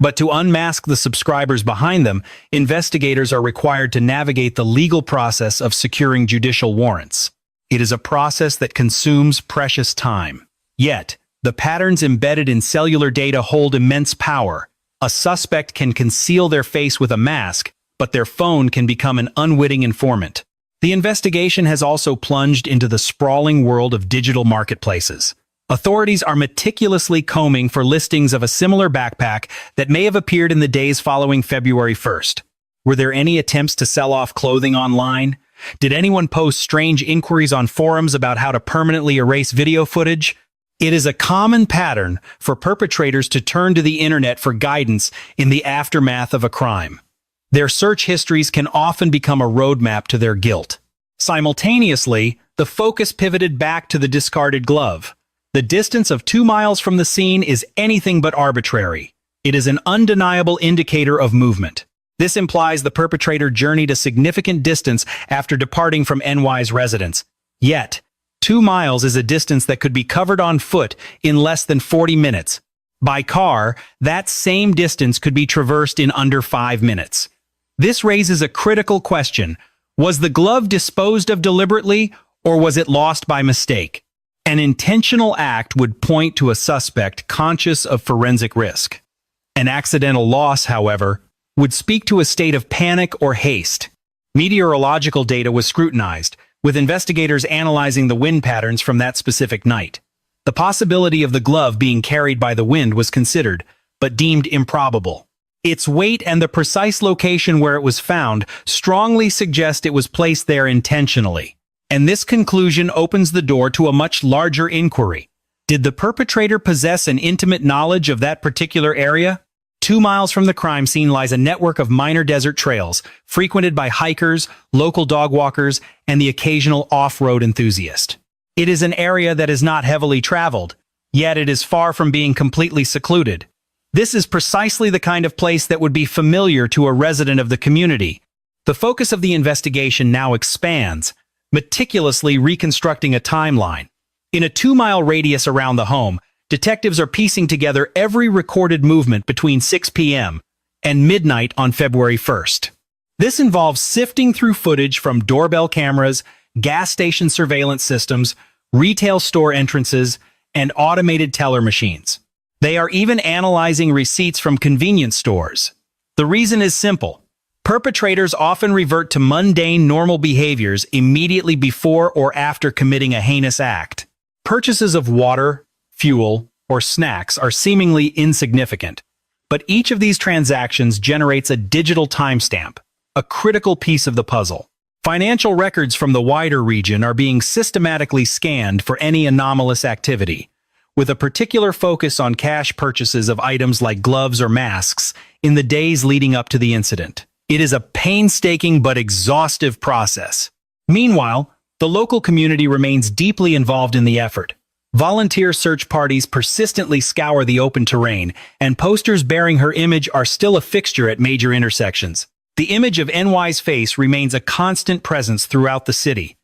But to unmask the subscribers behind them, investigators are required to navigate the legal process of securing judicial warrants. It is a process that consumes precious time. Yet, the patterns embedded in cellular data hold immense power. A suspect can conceal their face with a mask, but their phone can become an unwitting informant. The investigation has also plunged into the sprawling world of digital marketplaces. Authorities are meticulously combing for listings of a similar backpack that may have appeared in the days following February 1st. Were there any attempts to sell off clothing online? Did anyone post strange inquiries on forums about how to permanently erase video footage? It is a common pattern for perpetrators to turn to the internet for guidance in the aftermath of a crime. Their search histories can often become a roadmap to their guilt. Simultaneously, the focus pivoted back to the discarded glove. The distance of 2 miles from the scene is anything but arbitrary. It is an undeniable indicator of movement. This implies the perpetrator journeyed a significant distance after departing from NY's residence. Yet, 2 miles is a distance that could be covered on foot in less than 40 minutes. By car, that same distance could be traversed in under 5 minutes. This raises a critical question. Was the glove disposed of deliberately, or was it lost by mistake? An intentional act would point to a suspect conscious of forensic risk. An accidental loss, however, would speak to a state of panic or haste. Meteorological data was scrutinized, with investigators analyzing the wind patterns from that specific night. The possibility of the glove being carried by the wind was considered, but deemed improbable. Its weight and the precise location where it was found strongly suggest it was placed there intentionally. And this conclusion opens the door to a much larger inquiry. Did the perpetrator possess an intimate knowledge of that particular area? 2 miles from the crime scene lies a network of minor desert trails, frequented by hikers, local dog walkers, and the occasional off-road enthusiast. It is an area that is not heavily traveled, yet it is far from being completely secluded. This is precisely the kind of place that would be familiar to a resident of the community. The focus of the investigation now expands, meticulously reconstructing a timeline. In a 2-mile radius around the home, detectives are piecing together every recorded movement between 6 p.m. and midnight on February 1st. This involves sifting through footage from doorbell cameras, gas station surveillance systems, retail store entrances, and automated teller machines. They are even analyzing receipts from convenience stores. The reason is simple. Perpetrators often revert to mundane, normal behaviors immediately before or after committing a heinous act. Purchases of water, fuel, or snacks are seemingly insignificant, but each of these transactions generates a digital timestamp, a critical piece of the puzzle. Financial records from the wider region are being systematically scanned for any anomalous activity, with a particular focus on cash purchases of items like gloves or masks in the days leading up to the incident. It is a painstaking but exhaustive process. Meanwhile, the local community remains deeply involved in the effort. Volunteer search parties persistently scour the open terrain, and posters bearing her image are still a fixture at major intersections. The image of NY's face remains a constant presence throughout the city.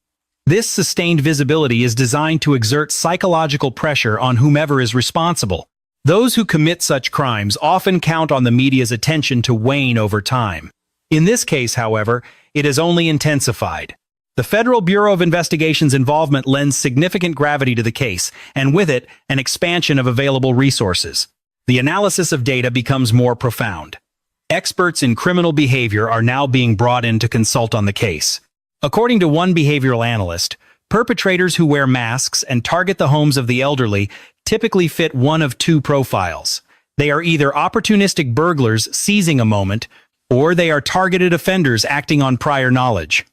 This sustained visibility is designed to exert psychological pressure on whomever is responsible. Those who commit such crimes often count on the media's attention to wane over time. In this case, however, it has only intensified. The Federal Bureau of Investigation's involvement lends significant gravity to the case, and with it, an expansion of available resources. The analysis of data becomes more profound. Experts in criminal behavior are now being brought in to consult on the case. According to one behavioral analyst, perpetrators who wear masks and target the homes of the elderly typically fit one of two profiles. They are either opportunistic burglars seizing a moment, or they are targeted offenders acting on prior knowledge.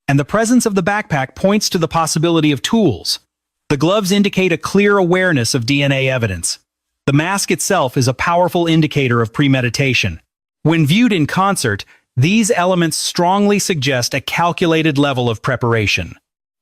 And the presence of the backpack points to the possibility of tools. The gloves indicate a clear awareness of DNA evidence. The mask itself is a powerful indicator of premeditation. When viewed in concert, these elements strongly suggest a calculated level of preparation.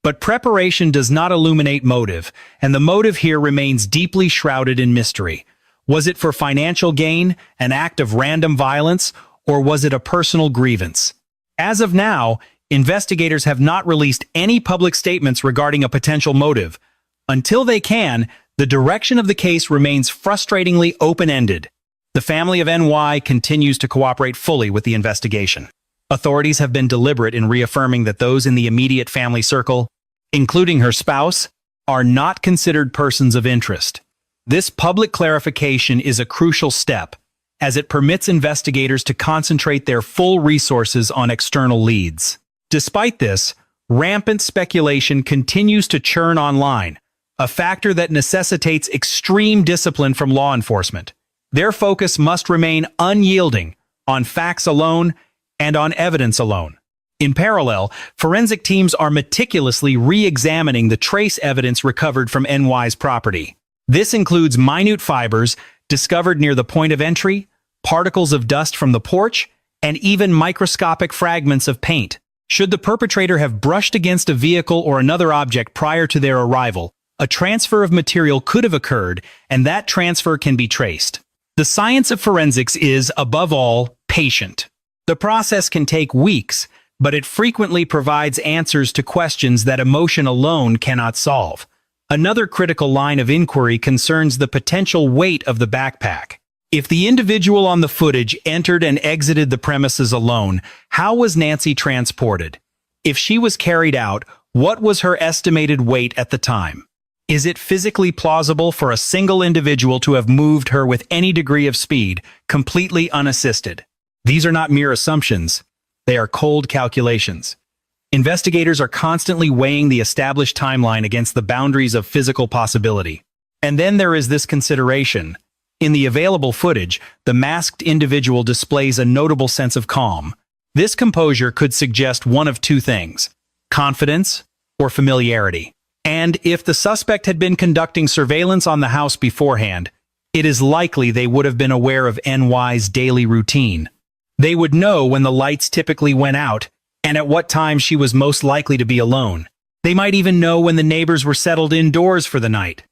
But preparation does not illuminate motive, and the motive here remains deeply shrouded in mystery. Was it for financial gain, an act of random violence, or was it a personal grievance? As of now, investigators have not released any public statements regarding a potential motive. Until they can, the direction of the case remains frustratingly open-ended. The family of NY continues to cooperate fully with the investigation. Authorities have been deliberate in reaffirming that those in the immediate family circle, including her spouse, are not considered persons of interest. This public clarification is a crucial step, as it permits investigators to concentrate their full resources on external leads. Despite this, rampant speculation continues to churn online, a factor that necessitates extreme discipline from law enforcement. Their focus must remain unyielding, on facts alone and on evidence alone. In parallel, forensic teams are meticulously re-examining the trace evidence recovered from NY's property. This includes minute fibers discovered near the point of entry, particles of dust from the porch, and even microscopic fragments of paint. Should the perpetrator have brushed against a vehicle or another object prior to their arrival, a transfer of material could have occurred, and that transfer can be traced. The science of forensics is, above all, patient. The process can take weeks, but it frequently provides answers to questions that emotion alone cannot solve. Another critical line of inquiry concerns the potential weight of the backpack. If the individual on the footage entered and exited the premises alone, how was Nancy transported? If she was carried out, what was her estimated weight at the time? Is it physically plausible for a single individual to have moved her with any degree of speed, completely unassisted? These are not mere assumptions. They are cold calculations. Investigators are constantly weighing the established timeline against the boundaries of physical possibility. And then there is this consideration. In the available footage, the masked individual displays a notable sense of calm. This composure could suggest one of two things: confidence or familiarity. And if the suspect had been conducting surveillance on the house beforehand, it is likely they would have been aware of NY's daily routine. They would know when the lights typically went out and at what time she was most likely to be alone. They might even know when the neighbors were settled indoors for the night.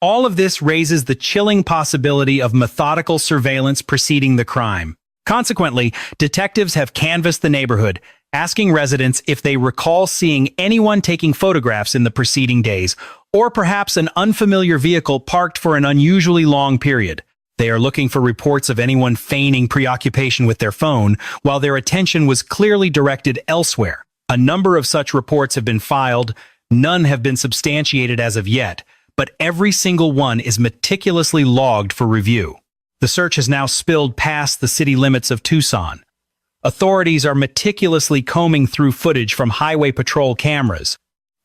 All of this raises the chilling possibility of methodical surveillance preceding the crime. Consequently, detectives have canvassed the neighborhood, asking residents if they recall seeing anyone taking photographs in the preceding days, or perhaps an unfamiliar vehicle parked for an unusually long period. They are looking for reports of anyone feigning preoccupation with their phone, while their attention was clearly directed elsewhere. A number of such reports have been filed, none have been substantiated as of yet, but every single one is meticulously logged for review. The search has now spilled past the city limits of Tucson. Authorities are meticulously combing through footage from highway patrol cameras.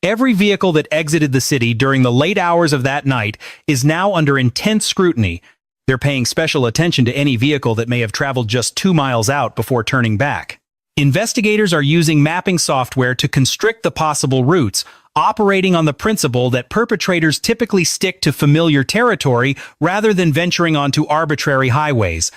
Every vehicle that exited the city during the late hours of that night is now under intense scrutiny. They're paying special attention to any vehicle that may have traveled just 2 miles out before turning back. Investigators are using mapping software to constrict the possible routes, operating on the principle that perpetrators typically stick to familiar territory rather than venturing onto arbitrary highways.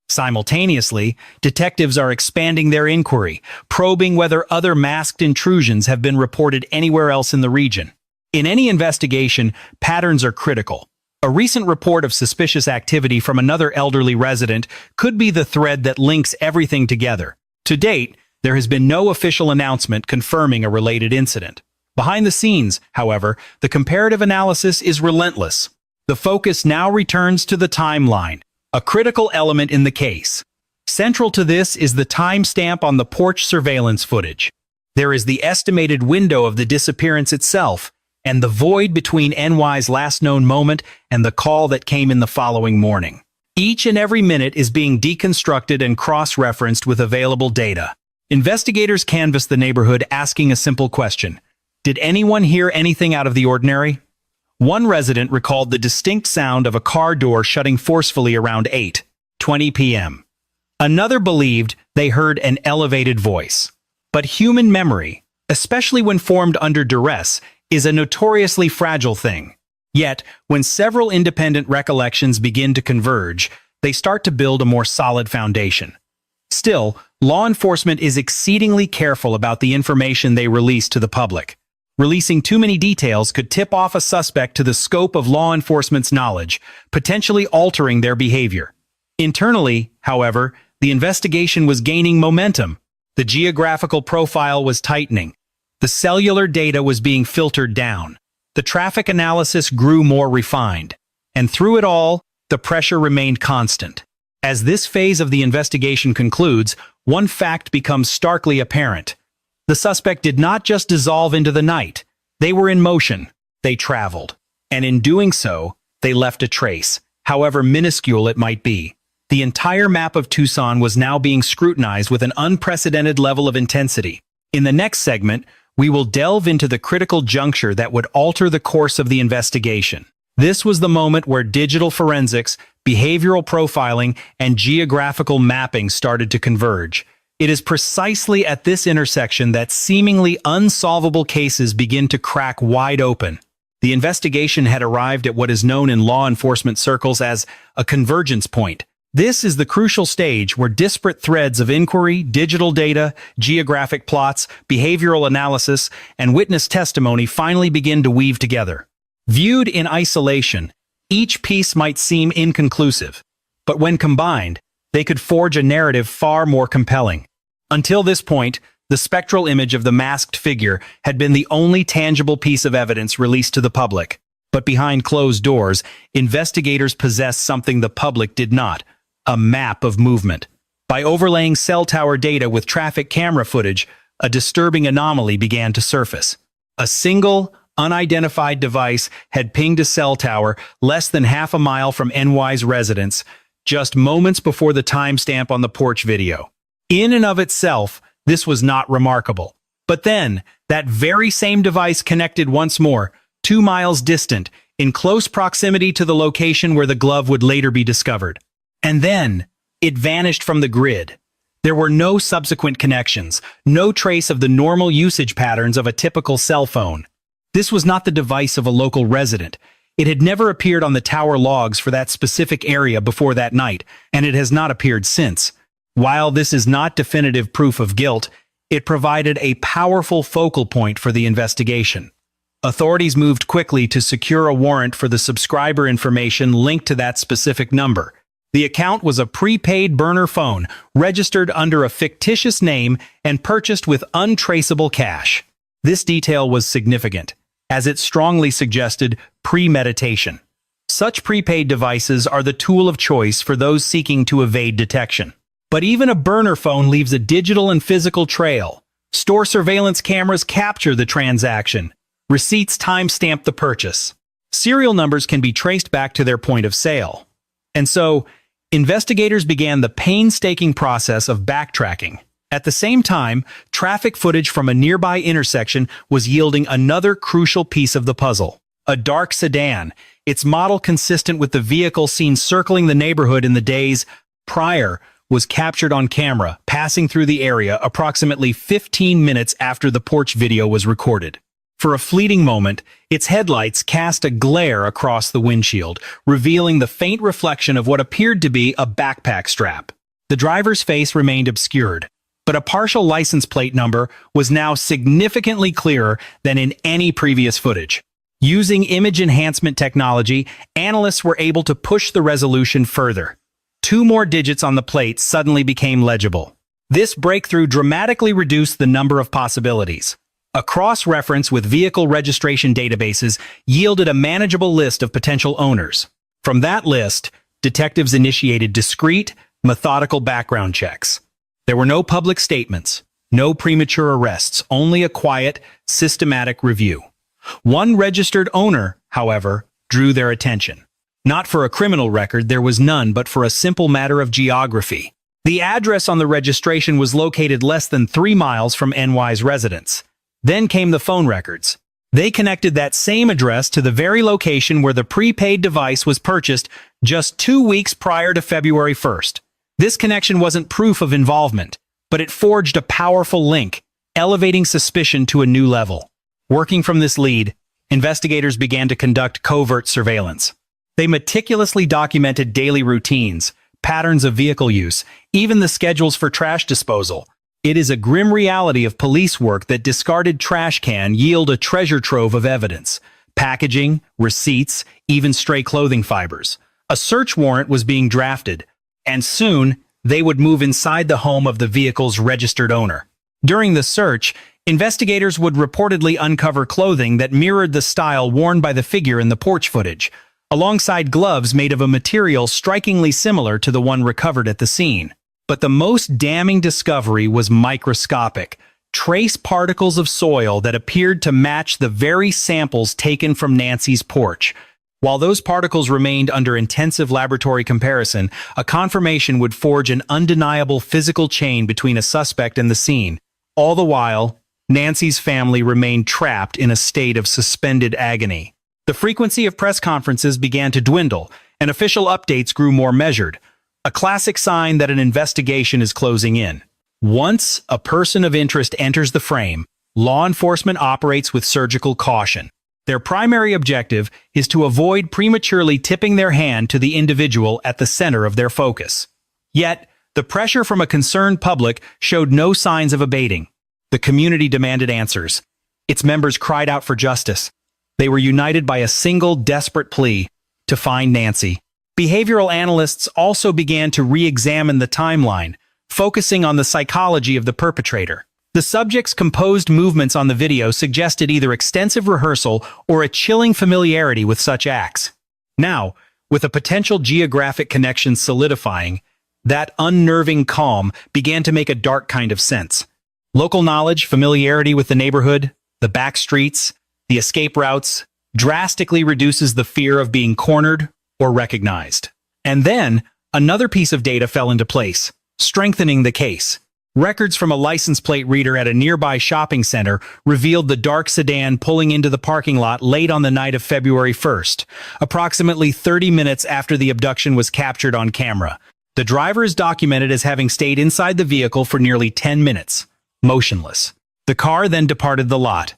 Simultaneously, detectives are expanding their inquiry, probing whether other masked intrusions have been reported anywhere else in the region. In any investigation, patterns are critical. A recent report of suspicious activity from another elderly resident could be the thread that links everything together. To date, there has been no official announcement confirming a related incident. Behind the scenes, however, the comparative analysis is relentless. The focus now returns to the timeline, a critical element in the case. Central to this is the timestamp on the porch surveillance footage. There is the estimated window of the disappearance itself, and the void between NY's last known moment and the call that came in the following morning. Each and every minute is being deconstructed and cross-referenced with available data. Investigators canvass the neighborhood asking a simple question. Did anyone hear anything out of the ordinary? One resident recalled the distinct sound of a car door shutting forcefully around 8:20 p.m. Another believed they heard an elevated voice. But human memory, especially when formed under duress, is a notoriously fragile thing. Yet, when several independent recollections begin to converge, they start to build a more solid foundation. Still, law enforcement is exceedingly careful about the information they release to the public. Releasing too many details could tip off a suspect to the scope of law enforcement's knowledge, potentially altering their behavior. Internally, however, the investigation was gaining momentum. The geographical profile was tightening. The cellular data was being filtered down. The traffic analysis grew more refined. And through it all, the pressure remained constant. As this phase of the investigation concludes, one fact becomes starkly apparent. The suspect did not just dissolve into the night. They were in motion. They traveled. And in doing so, they left a trace, however minuscule it might be. The entire map of Tucson was now being scrutinized with an unprecedented level of intensity. In the next segment, we will delve into the critical juncture that would alter the course of the investigation. This was the moment where digital forensics, behavioral profiling, and geographical mapping started to converge. It is precisely at this intersection that seemingly unsolvable cases begin to crack wide open. The investigation had arrived at what is known in law enforcement circles as a convergence point. This is the crucial stage where disparate threads of inquiry, digital data, geographic plots, behavioral analysis, and witness testimony finally begin to weave together. Viewed in isolation, each piece might seem inconclusive, but when combined, they could forge a narrative far more compelling. Until this point, the spectral image of the masked figure had been the only tangible piece of evidence released to the public. But behind closed doors, investigators possessed something the public did not: a map of movement. By overlaying cell tower data with traffic camera footage, a disturbing anomaly began to surface. A single, unidentified device had pinged a cell tower less than half a mile from NY's residence, just moments before the timestamp on the porch video. In and of itself, this was not remarkable. But then, that very same device connected once more, 2 miles distant, in close proximity to the location where the glove would later be discovered. And then, it vanished from the grid. There were no subsequent connections, no trace of the normal usage patterns of a typical cell phone. This was not the device of a local resident. It had never appeared on the tower logs for that specific area before that night, and it has not appeared since. While this is not definitive proof of guilt, it provided a powerful focal point for the investigation. Authorities moved quickly to secure a warrant for the subscriber information linked to that specific number. The account was a prepaid burner phone, registered under a fictitious name and purchased with untraceable cash. This detail was significant, as it strongly suggested premeditation. Such prepaid devices are the tool of choice for those seeking to evade detection. But even a burner phone leaves a digital and physical trail. Store surveillance cameras capture the transaction. Receipts timestamp the purchase. Serial numbers can be traced back to their point of sale. And so, investigators began the painstaking process of backtracking. At the same time, traffic footage from a nearby intersection was yielding another crucial piece of the puzzle. A dark sedan, its model consistent with the vehicle seen circling the neighborhood in the days prior, was captured on camera, passing through the area approximately 15 minutes after the porch video was recorded. For a fleeting moment, its headlights cast a glare across the windshield, revealing the faint reflection of what appeared to be a backpack strap. The driver's face remained obscured, but a partial license plate number was now significantly clearer than in any previous footage. Using image enhancement technology, analysts were able to push the resolution further. 2 more digits on the plate suddenly became legible. This breakthrough dramatically reduced the number of possibilities. A cross-reference with vehicle registration databases yielded a manageable list of potential owners. From that list, detectives initiated discreet, methodical background checks. There were no public statements, no premature arrests, only a quiet, systematic review. One registered owner, however, drew their attention. Not for a criminal record, there was none, but for a simple matter of geography. The address on the registration was located less than 3 miles from NY's residence. Then came the phone records. They connected that same address to the very location where the prepaid device was purchased just 2 weeks prior to February 1st. This connection wasn't proof of involvement, but it forged a powerful link, elevating suspicion to a new level. Working from this lead, investigators began to conduct covert surveillance. They meticulously documented daily routines, patterns of vehicle use, even the schedules for trash disposal. It is a grim reality of police work that discarded trash can yield a treasure trove of evidence. Packaging, receipts, even stray clothing fibers. A search warrant was being drafted, and soon they would move inside the home of the vehicle's registered owner. During the search, investigators would reportedly uncover clothing that mirrored the style worn by the figure in the porch footage, alongside gloves made of a material strikingly similar to the one recovered at the scene. But the most damning discovery was microscopic: trace particles of soil that appeared to match the very samples taken from Nancy's porch. While those particles remained under intensive laboratory comparison, a confirmation would forge an undeniable physical chain between a suspect and the scene. All the while, Nancy's family remained trapped in a state of suspended agony. The frequency of press conferences began to dwindle, and official updates grew more measured, a classic sign that an investigation is closing in. Once a person of interest enters the frame, law enforcement operates with surgical caution. Their primary objective is to avoid prematurely tipping their hand to the individual at the center of their focus. Yet, the pressure from a concerned public showed no signs of abating. The community demanded answers. Its members cried out for justice. They were united by a single desperate plea: to find Nancy. Behavioral analysts also began to re-examine the timeline, focusing on the psychology of the perpetrator. The subject's composed movements on the video suggested either extensive rehearsal or a chilling familiarity with such acts. Now, with a potential geographic connection solidifying, that unnerving calm began to make a dark kind of sense. Local knowledge, familiarity with the neighborhood, the back streets, the escape routes, drastically reduces the fear of being cornered or recognized. And then, another piece of data fell into place, strengthening the case. Records from a license plate reader at a nearby shopping center revealed the dark sedan pulling into the parking lot late on the night of February 1st, approximately 30 minutes after the abduction was captured on camera. The driver is documented as having stayed inside the vehicle for nearly 10 minutes, motionless. The car then departed the lot.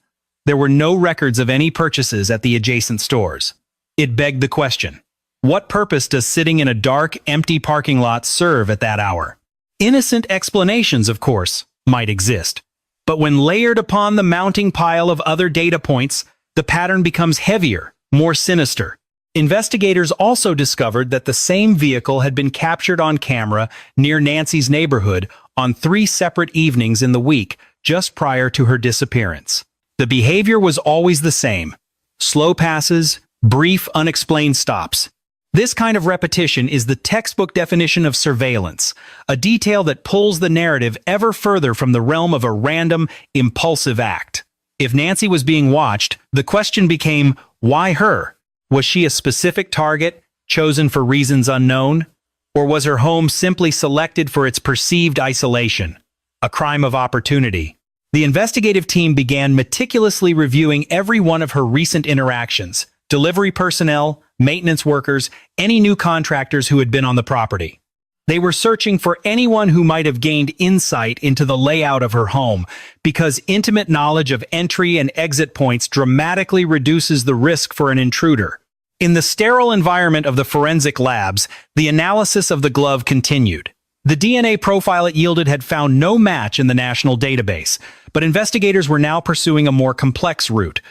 There were no records of any purchases at the adjacent stores. It begged the question, what purpose does sitting in a dark, empty parking lot serve at that hour? Innocent explanations, of course, might exist. But when layered upon the mounting pile of other data points, the pattern becomes heavier, more sinister. Investigators also discovered that the same vehicle had been captured on camera near Nancy's neighborhood on 3 separate evenings in the week just prior to her disappearance. The behavior was always the same: slow passes, brief, unexplained stops. This kind of repetition is the textbook definition of surveillance, a detail that pulls the narrative ever further from the realm of a random, impulsive act. If Nancy was being watched, the question became, why her? Was she a specific target, chosen for reasons unknown? Or was her home simply selected for its perceived isolation? A crime of opportunity. The investigative team began meticulously reviewing every one of her recent interactions: delivery personnel, maintenance workers, any new contractors who had been on the property. They were searching for anyone who might have gained insight into the layout of her home, because intimate knowledge of entry and exit points dramatically reduces the risk for an intruder. In the sterile environment of the forensic labs, the analysis of the glove continued. The DNA profile it yielded had found no match in the national database, but investigators were now pursuing a more complex route: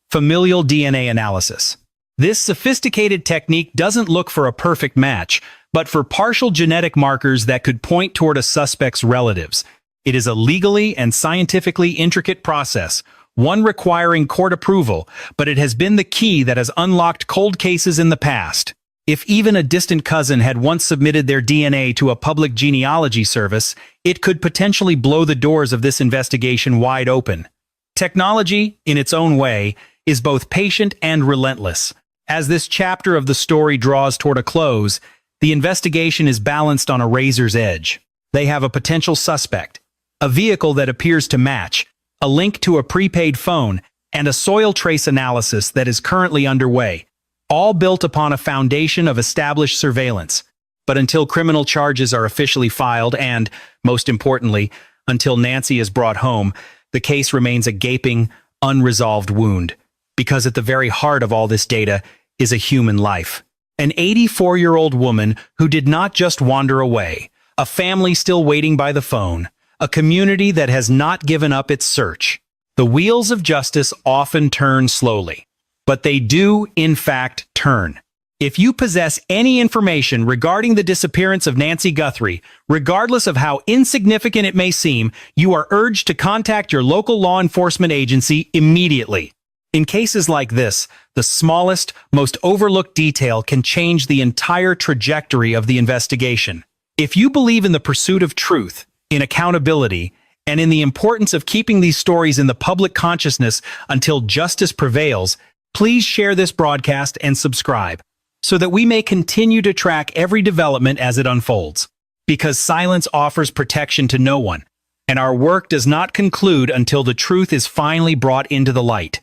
familial DNA analysis. This sophisticated technique doesn't look for a perfect match, but for partial genetic markers that could point toward a suspect's relatives. It is a legally and scientifically intricate process, one requiring court approval, but it has been the key that has unlocked cold cases in the past. If even a distant cousin had once submitted their DNA to a public genealogy service, it could potentially blow the doors of this investigation wide open. Technology, in its own way, is both patient and relentless. As this chapter of the story draws toward a close, the investigation is balanced on a razor's edge. They have a potential suspect, a vehicle that appears to match, a link to a prepaid phone, and a soil trace analysis that is currently underway, all built upon a foundation of established surveillance. But until criminal charges are officially filed and, most importantly, until Nancy is brought home, the case remains a gaping, unresolved wound. Because at the very heart of all this data is a human life. An 84-year-old woman who did not just wander away, a family still waiting by the phone, a community that has not given up its search. The wheels of justice often turn slowly, but they do, in fact, turn. If you possess any information regarding the disappearance of Nancy Guthrie, regardless of how insignificant it may seem, you are urged to contact your local law enforcement agency immediately. In cases like this, the smallest, most overlooked detail can change the entire trajectory of the investigation. If you believe in the pursuit of truth, in accountability, and in the importance of keeping these stories in the public consciousness until justice prevails, please share this broadcast and subscribe, so that we may continue to track every development as it unfolds. Because silence offers protection to no one, and our work does not conclude until the truth is finally brought into the light.